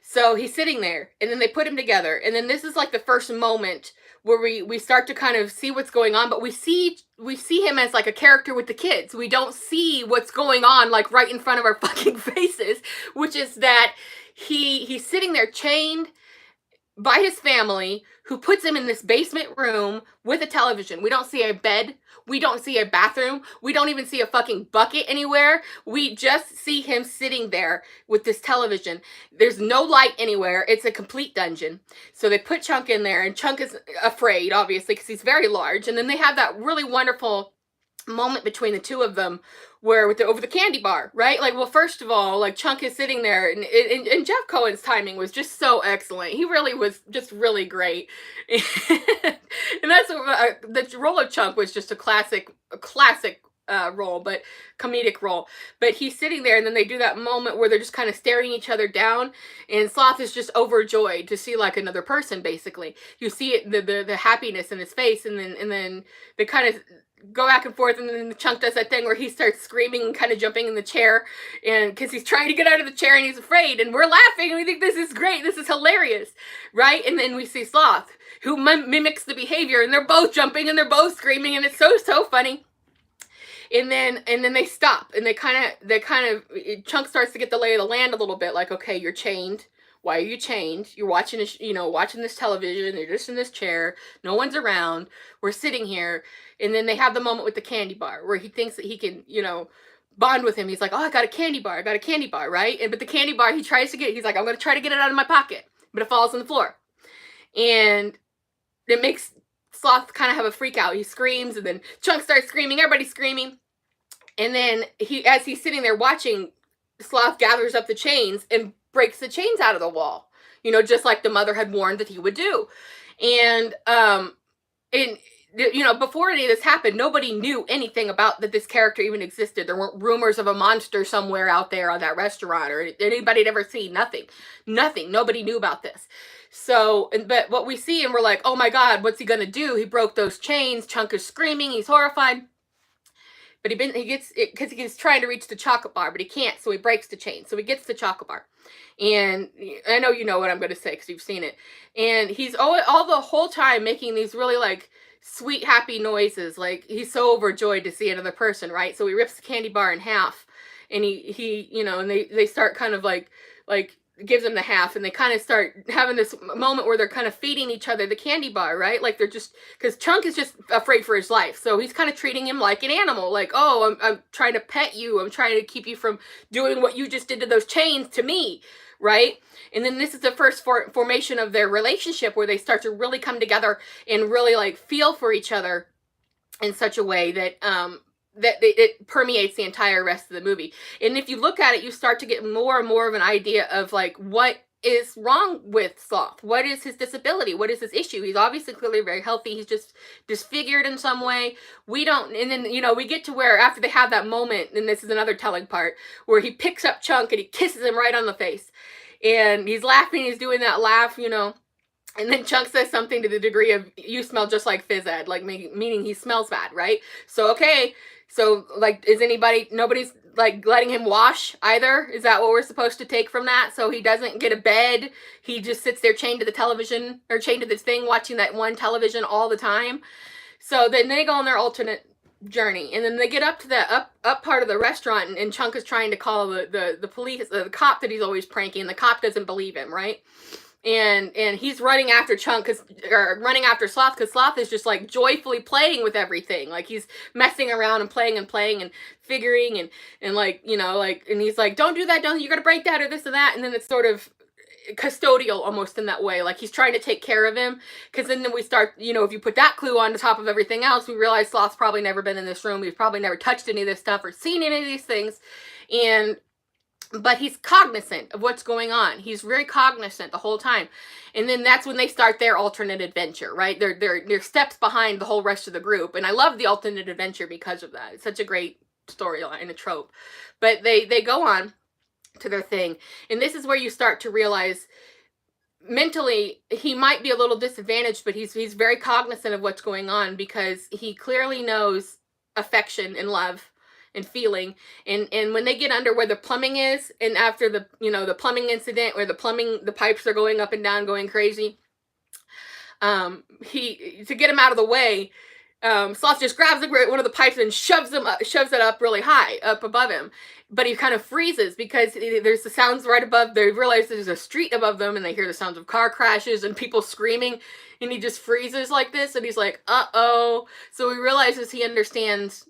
So he's sitting there, and then they put him together, and then this is like the first moment where we start to kind of see what's going on, but we see him as like a character with the kids. We don't see what's going on like right in front of our fucking faces, which is that he's sitting there chained by his family, who puts him in this basement room with a television. We don't see a bed. We don't see a bathroom. We don't even see a fucking bucket anywhere. We just see him sitting there with this television. There's no light anywhere. It's a complete dungeon. So they put Chunk in there, and Chunk is afraid, obviously, because he's very large. And then they have that really wonderful moment between the two of them where over the candy bar, right? Like, well, first of all, like, Chunk is sitting there, and Jeff Cohen's timing was just so excellent. He really was just really great. And that's the role of Chunk was just a classic role, but comedic role. But he's sitting there, and then they do that moment where they're just kind of staring each other down, and Sloth is just overjoyed to see like another person. Basically, you see it, the happiness in his face, and then they kind of go back and forth, and then Chunk does that thing where he starts screaming and kind of jumping in the chair, and because he's trying to get out of the chair and he's afraid, and we're laughing and we think this is great, this is hilarious, right? And then we see Sloth, who mimics the behavior, and they're both jumping and they're both screaming, and it's so funny. And then they stop, and they kind of Chunk starts to get the lay of the land a little bit, like, okay, you're chained. Why are you chained? You're watching this, watching this television. You're just in this chair. No one's around. We're sitting here. And then they have the moment with the candy bar where he thinks that he can, bond with him. He's like, oh, I got a candy bar, right? But the candy bar, he's like, I'm going to try to get it out of my pocket. But it falls on the floor. And it makes Sloth kind of have a freak out. He screams, and then Chunk starts screaming. Everybody's screaming. And then as he's sitting there watching, Sloth gathers up the chains and breaks the chains out of the wall, just like the mother had warned that he would do. And before any of this happened, nobody knew anything about that this character even existed. There weren't rumors of a monster somewhere out there on that restaurant, or anybody had ever seen. Nothing. Nobody knew about this. So, but what we see, and we're like, oh my God, what's he gonna do? He broke those chains. Chunk is screaming. He's horrified. But he gets it because he's trying to reach the chocolate bar, but he can't, so he breaks the chain. So he gets the chocolate bar. And I know you know what I'm going to say because you've seen it. And he's all the whole time making these really, like, sweet, happy noises. Like, he's so overjoyed to see another person, right? So he rips the candy bar in half. And he and they start kind of like gives him the half, and they kind of start having this moment where they're kind of feeding each other the candy bar, right? Like, they're just, because Chunk is just afraid for his life, so he's kind of treating him like an animal, like, oh, I'm trying to pet you, I'm trying to keep you from doing what you just did to those chains to me, right? And then this is the first formation of their relationship, where they start to really come together and really, like, feel for each other in such a way that it permeates the entire rest of the movie. And if you look at it, you start to get more and more of an idea of, like, what is wrong with Sloth? What is his disability? What is his issue? He's obviously clearly very healthy. He's just disfigured in some way. We don't, and then, we get to where after they have that moment, and this is another telling part, where he picks up Chunk and he kisses him right on the face. And he's laughing, he's doing that laugh, and then Chunk says something to the degree of, you smell just like phys ed, like, meaning he smells bad, right? So, okay, so, like, nobody's, like, letting him wash either? Is that what we're supposed to take from that? So he doesn't get a bed, he just sits there chained to the television, or chained to this thing, watching that one television all the time. So then they go on their alternate journey, and then they get up to the up part of the restaurant, and Chunk is trying to call the police, the cop that he's always pranking, and the cop doesn't believe him, right? And he's running after running after Sloth, because Sloth is just, like, joyfully playing with everything. Like, he's messing around and playing and figuring and like, and he's like, don't do that, you're gonna break that, or this and that. And then it's sort of custodial almost in that way, like he's trying to take care of him, because then we start, if you put that clue on the top of everything else, we realize Sloth's probably never been in this room, he's probably never touched any of this stuff or seen any of these things, but he's cognizant of what's going on. He's very cognizant the whole time. And then that's when they start their alternate adventure, right? They're steps behind the whole rest of the group. And I love the alternate adventure because of that. It's such a great storyline, a trope. But they go on to their thing. And this is where you start to realize mentally he might be a little disadvantaged, but he's very cognizant of what's going on, because he clearly knows affection and love and feeling, and when they get under where the plumbing is, and after the the plumbing incident where the pipes are going up and down, going crazy, to get him out of the way, Sloth just grabs one of the pipes and shoves it up really high, up above him. But he kind of freezes because there's the sounds right above. They realize there's a street above them, and they hear the sounds of car crashes and people screaming. And he just freezes like this, and he's like, "Uh-oh!" So he realizes he understands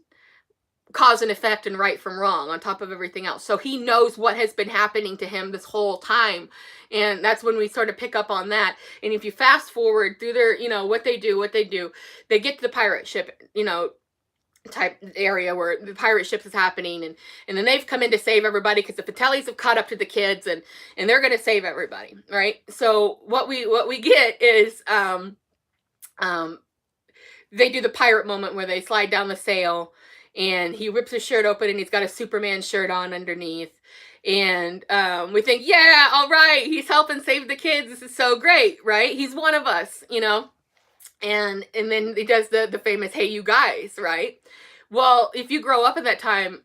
cause and effect and right from wrong on top of everything else. So he knows what has been happening to him this whole time. And that's when we sort of pick up on that. And if you fast forward through their, what they do, they get to the pirate ship, type area where the pirate ship is happening, and then they've come in to save everybody because the Patelis have caught up to the kids, and they're going to save everybody, right? So what we get is they do the pirate moment where they slide down the sail, and he rips his shirt open, and he's got a Superman shirt on underneath. And we think, yeah, all right, he's helping save the kids. This is so great, right? He's one of us, And then he does the famous, "Hey, you guys," right? Well, if you grow up in that time,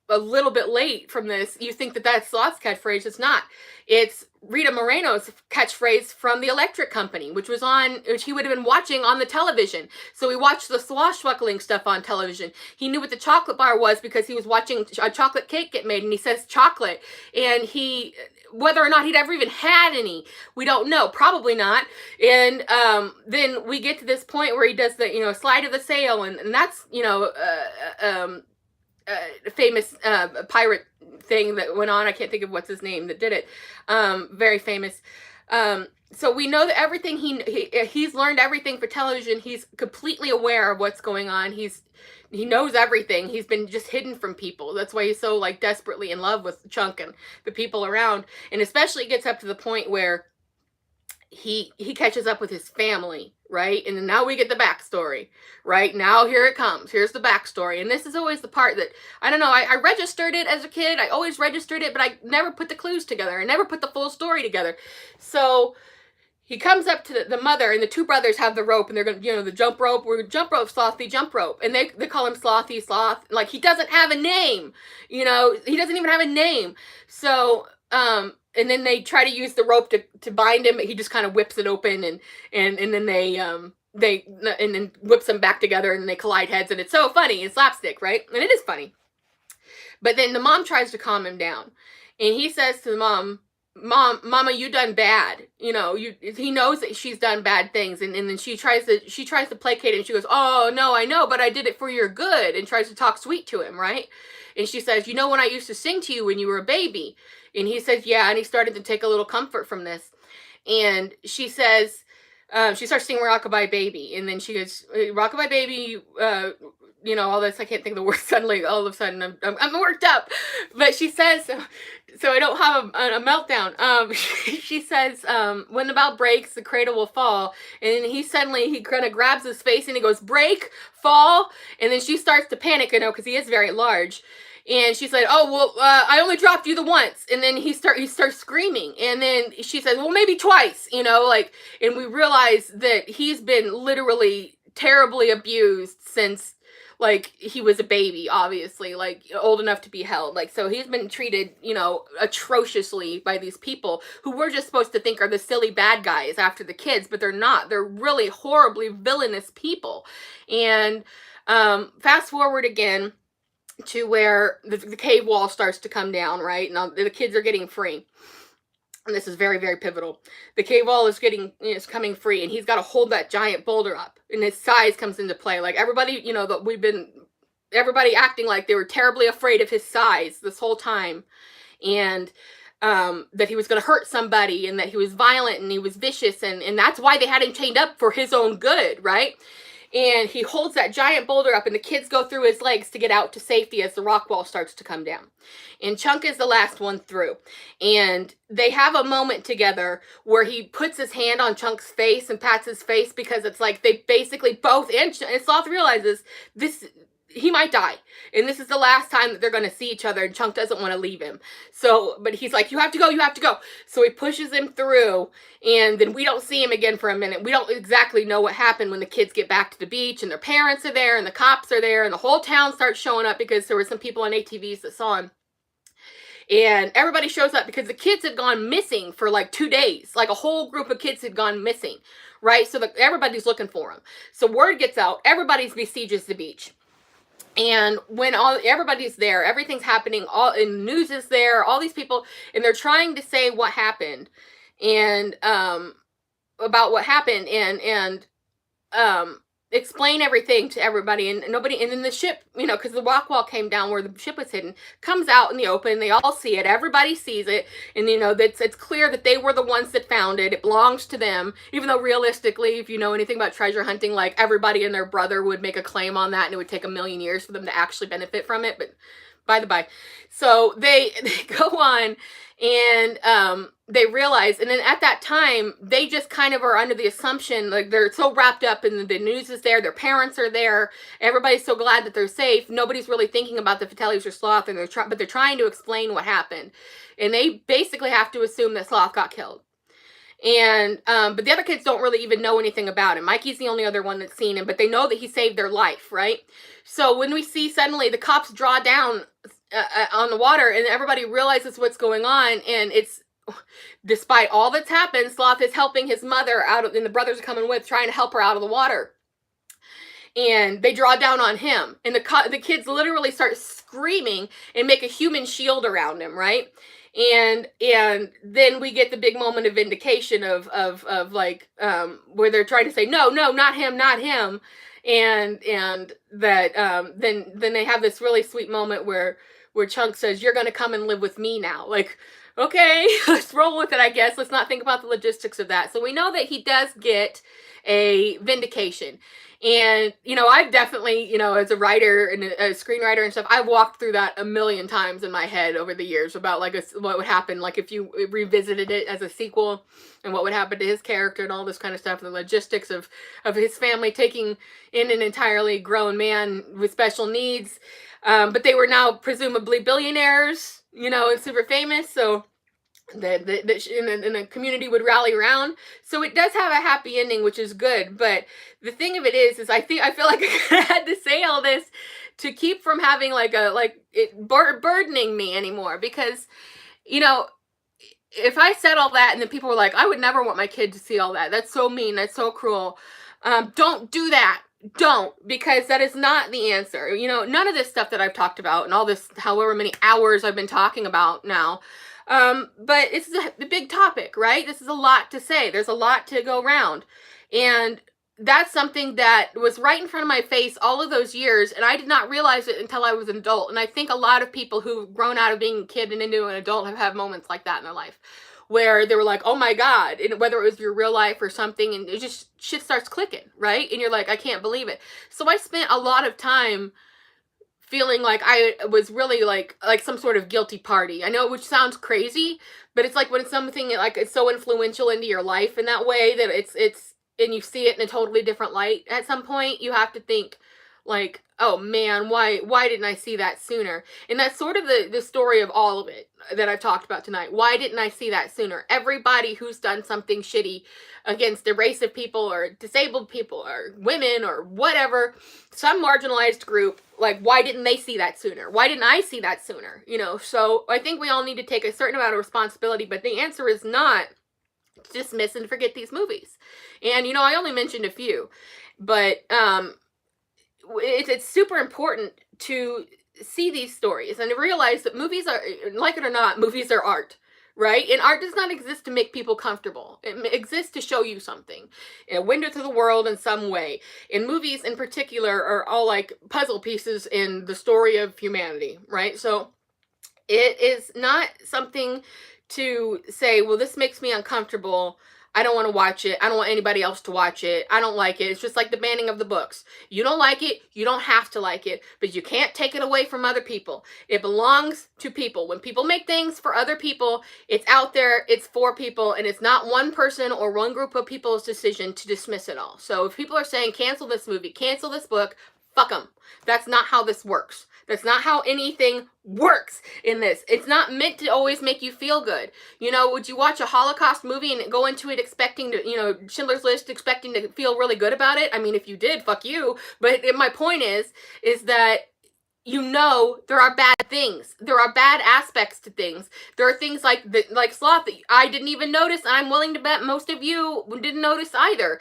a little bit late from this, you think that that's Sloth's catchphrase. It's not. It's Rita Moreno's catchphrase from the Electric Company, which he would have been watching on the television. So he watched the swashbuckling stuff on television. He knew what the chocolate bar was because he was watching a chocolate cake get made, and he says chocolate. And whether or not he'd ever even had any, we don't know. Probably not. And then we get to this point where he does the, slide of the sail, and that's, famous pirate thing that went on. I can't think of what's his name that did it. Very famous. So we know that everything he's learned everything for television. He's completely aware of what's going on. He knows everything. He's been just hidden from people. That's why he's so desperately in love with Chunk and the people around. And especially gets up to the point where he catches up with his family, right? And now we get the backstory, right? Now here it comes. Here's the backstory. And this is always the part that, I don't know, I registered it as a kid. I always registered it, but I never put the clues together. I never put the full story together. So he comes up to the mother, and the two brothers have the rope, and they're going to, the jump rope. We're jump rope, Slothy, jump rope. And they call him Slothy, Sloth. Like, he doesn't have a name, he doesn't even have a name. So, and then they try to use the rope to bind him, but he just kind of whips it open, and then they whips them back together, and they collide heads, and it's so funny. It's slapstick, right? And it is funny. But then the mom tries to calm him down, and he says to the Mama, you done bad. He knows that she's done bad things, and then she tries to placate him. She goes, "Oh no, I know, but I did it for your good," and tries to talk sweet to him, right? And she says, "When I used to sing to you when you were a baby?" And he says, "Yeah," and he started to take a little comfort from this. And she says, she starts singing "Rockabye Baby," and then she goes, "Rockabye Baby," all this. I can't think of the words suddenly. All of a sudden, I'm worked up. But she says, so I don't have a meltdown. She says, "When the bough breaks, the cradle will fall." And then he kind of grabs his face, and he goes, "Break, fall." And then she starts to panic, because he is very large. And she said, "Oh, well, I only dropped you the once." And then he starts screaming. And then she says, "Well, maybe twice," and we realize that he's been literally terribly abused since he was a baby, obviously, old enough to be held. So he's been treated, atrociously by these people who we're just supposed to think are the silly bad guys after the kids, but they're not. They're really horribly villainous people. And fast forward again to where the cave wall starts to come down, right? Now the kids are getting free. And this is very, very pivotal. The cave wall is coming free, and he's got to hold that giant boulder up, and his size comes into play. Everybody, everybody acting like they were terribly afraid of his size this whole time, and that he was going to hurt somebody, and that he was violent, and he was vicious, and that's why they had him chained up, for his own good, right? And he holds that giant boulder up, and the kids go through his legs to get out to safety as the rock wall starts to come down. And Chunk is the last one through. And they have a moment together where he puts his hand on Chunk's face and pats his face, because it's they basically both, and Sloth realizes he might die, and this is the last time that they're going to see each other, and Chunk doesn't want to leave him. So, but he's like, "You have to go. So he pushes him through, and then we don't see him again for a minute. We don't exactly know what happened when the kids get back to the beach, and their parents are there, and the cops are there, and the whole town starts showing up, because there were some people on ATVs that saw him. And everybody shows up because the kids had gone missing for 2 days. A whole group of kids had gone missing, right? So everybody's looking for him. So word gets out, everybody besieges the beach. And when everybody's there, everything's happening, all and news is there, all these people, and they're trying to say what happened, and about what happened, and um explain everything to everybody, and nobody, and then the ship, because the rock wall came down where the ship was hidden, comes out in the open, they all see it, everybody sees it, and that's it's clear that they were the ones that found it, it belongs to them, even though realistically, if you know anything about treasure hunting, like everybody and their brother would make a claim on that, and it would take a million years for them to actually benefit from it, but by the by. So they go on, and they realize, and then at that time they just kind of are under the assumption, like they're so wrapped up in the news is there, their parents are there, everybody's so glad that they're safe, nobody's really thinking about the fatalities or Sloth, and but they're trying to explain what happened, and they basically have to assume that Sloth got killed. And but the other kids don't really even know anything about him. Mikey's the only other one that's seen him, but they know that he saved their life, right? So when we see suddenly the cops draw down on the water, and everybody realizes what's going on, and it's, despite all that's happened, Sloth is helping his mother out of, and the brothers are coming with, trying to help her out of the water. And they draw down on him, and the kids literally start screaming and make a human shield around him, right? And then we get the big moment of vindication of like where they're trying to say no, not him, and that then they have this really sweet moment where Chunk says, "You're gonna come and live with me now." Like, okay, let's roll with it, I guess. Let's not think about the logistics of that. So we know that he does get a vindication. And, I've definitely, as a writer and a screenwriter and stuff, I've walked through that a million times in my head over the years about like what would happen, like if you revisited it as a sequel, and what would happen to his character and all this kind of stuff, and the logistics of his family taking in an entirely grown man with special needs. But they were now presumably billionaires, and super famous. So that the community would rally around. So it does have a happy ending, which is good. But the thing of it is I feel like I had to say all this to keep from having burdening me anymore, because if I said all that and then people were like, I would never want my kid to see all that, that's so mean, that's so cruel, don't do that. Don't, because that is not the answer. None of this stuff that I've talked about and all this, however many hours I've been talking about now, but it's a big topic, right? This is a lot to say. There's a lot to go around. And that's something that was right in front of my face all of those years, and I did not realize it until I was an adult. And I think a lot of people who've grown out of being a kid and into an adult have had moments like that in their life, where they were like, oh my God, and whether it was your real life or something, and it just, shit starts clicking, right? And you're like, I can't believe it. So I spent a lot of time feeling like I was really like some sort of guilty party. I know, which sounds crazy, but it's like when it's something like it's so influential into your life in that way that it's and you see it in a totally different light at some point, you have to think like, oh man, why didn't I see that sooner? And that's sort of the story of all of it that I've talked about tonight. Why didn't I see that sooner? Everybody who's done something shitty against a race of people or disabled people or women or whatever, some marginalized group, like, why didn't they see that sooner? Why didn't I see that sooner? So I think we all need to take a certain amount of responsibility, but the answer is not dismiss and forget these movies. And, I only mentioned a few, but it's super important to see these stories and to realize that movies are, like it or not, movies are art, right? And art does not exist to make people comfortable. It exists to show you something, a window to the world in some way. And movies in particular are all like puzzle pieces in the story of humanity, right? So it is not something to say, well, this makes me uncomfortable, I don't want to watch it, I don't want anybody else to watch it, I don't like it. It's just like the banning of the books. You don't like it, you don't have to like it, but you can't take it away from other people. It belongs to people. When people make things for other people, it's out there, it's for people, and it's not one person or one group of people's decision to dismiss it all. So if people are saying, cancel this movie, cancel this book, fuck them. That's not how this works. That's not how anything works in this. It's not meant to always make you feel good. Would you watch a Holocaust movie and go into it expecting to, Schindler's List, expecting to feel really good about it? I mean, if you did, fuck you. But my point is that you know there are bad things. There are bad aspects to things. There are things like sloth that I didn't even notice, and I'm willing to bet most of you didn't notice either.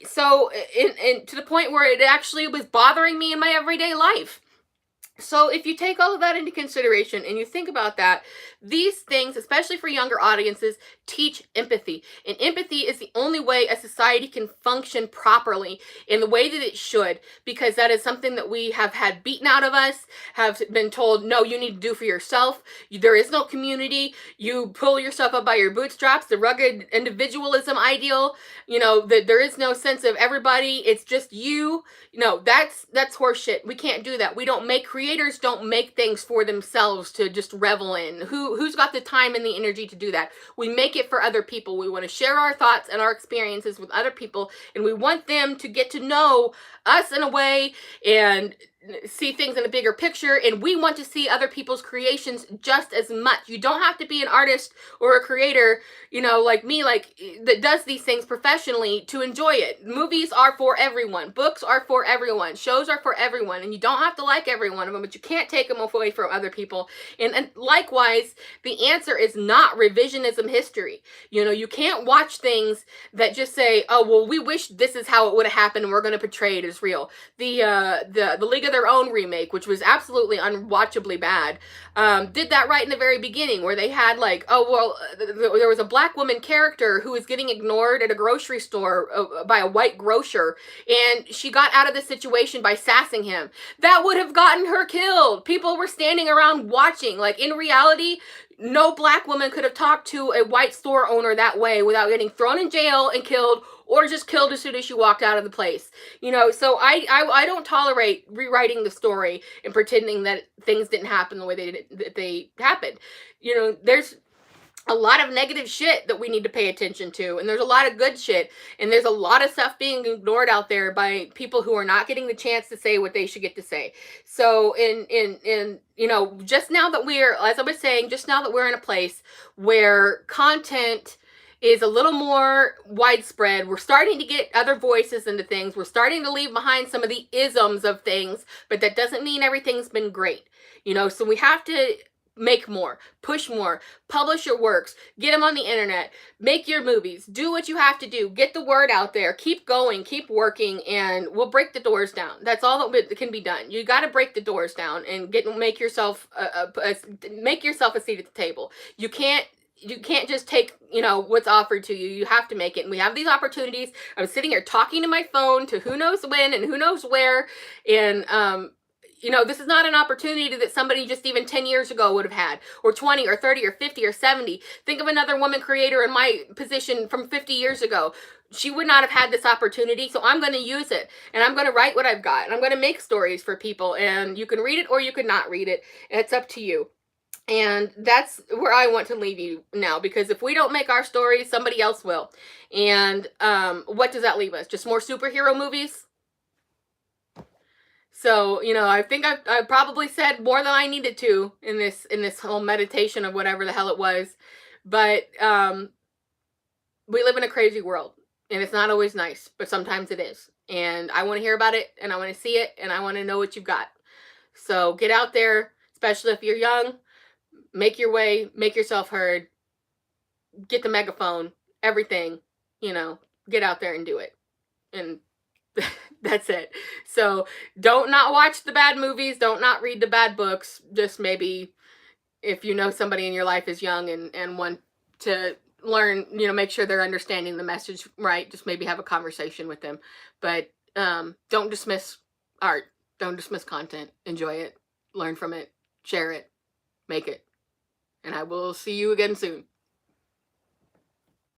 So, in to the point where it actually was bothering me in my everyday life. So if you take all of that into consideration and you think about that, these things, especially for younger audiences, teach empathy. And empathy is the only way a society can function properly in the way that it should, because that is something that we have had beaten out of us, have been told, no, you need to do for yourself. There is no community. You pull yourself up by your bootstraps, the rugged individualism ideal, that there is no sense of everybody. It's just you. No, that's horseshit. We can't do that. We don't make creators don't make things for themselves to just revel in. Who's got the time and the energy to do that? We make it for other people. We want to share our thoughts and our experiences with other people, and we want them to get to know us in a way and see things in a bigger picture, and we want to see other people's creations just as much. You don't have to be an artist or a creator, like me, that does these things professionally to enjoy it. Movies are for everyone. Books are for everyone. Shows are for everyone, and you don't have to like every one of them, but you can't take them away from other people. And likewise, the answer is not revisionism history. You can't watch things that just say, oh, well, we wish this is how it would have happened, and we're going to portray it as real. The League of Their Own remake, which was absolutely unwatchably bad, did that right in the very beginning, where they had there was a black woman character who was getting ignored at a grocery store by a white grocer, and she got out of the situation by sassing him. That would have gotten her killed. People were standing around watching. Like, in reality, no black woman could have talked to a white store owner that way without getting thrown in jail and killed, or just killed as soon as she walked out of the place. So I don't tolerate rewriting the story and pretending that things didn't happen the way they happened. There's a lot of negative shit that we need to pay attention to, and there's a lot of good shit, and there's a lot of stuff being ignored out there by people who are not getting the chance to say what they should get to say. So just now that we're, as I was saying, just now that we're in a place where content is a little more widespread, we're starting to get other voices into things, we're starting to leave behind some of the isms of things, but that doesn't mean everything's been great. So we have to make more, push more, publish your works, get them on the internet, make your movies, do what you have to do, get the word out there, keep going, keep working, and we'll break the doors down. That's all that can be done. You got to break the doors down and make yourself a seat at the table. You can't just take, what's offered to you. You have to make it. And we have these opportunities. I'm sitting here talking to my phone to who knows when and who knows where. And, this is not an opportunity that somebody just even 10 years ago would have had, or 20 or 30 or 50 or 70. Think of another woman creator in my position from 50 years ago. She would not have had this opportunity, so I'm going to use it, and I'm going to write what I've got, and I'm going to make stories for people, and you can read it or you can not read it. It's up to you. And that's where I want to leave you now, because if we don't make our stories, somebody else will. And what does that leave us? Just more superhero movies? So, I think I've probably said more than I needed to in this whole meditation of whatever the hell it was. But we live in a crazy world, and it's not always nice, but sometimes it is. And I want to hear about it, and I want to see it, and I want to know what you've got. So get out there, especially if you're young, make your way, make yourself heard, get the megaphone, everything, get out there and do it. And that's it. So don't not watch the bad movies. Don't not read the bad books. Just maybe if somebody in your life is young and want to learn, make sure they're understanding the message right. Just maybe have a conversation with them. But don't dismiss art. Don't dismiss content. Enjoy it. Learn from it. Share it. Make it. And I will see you again soon.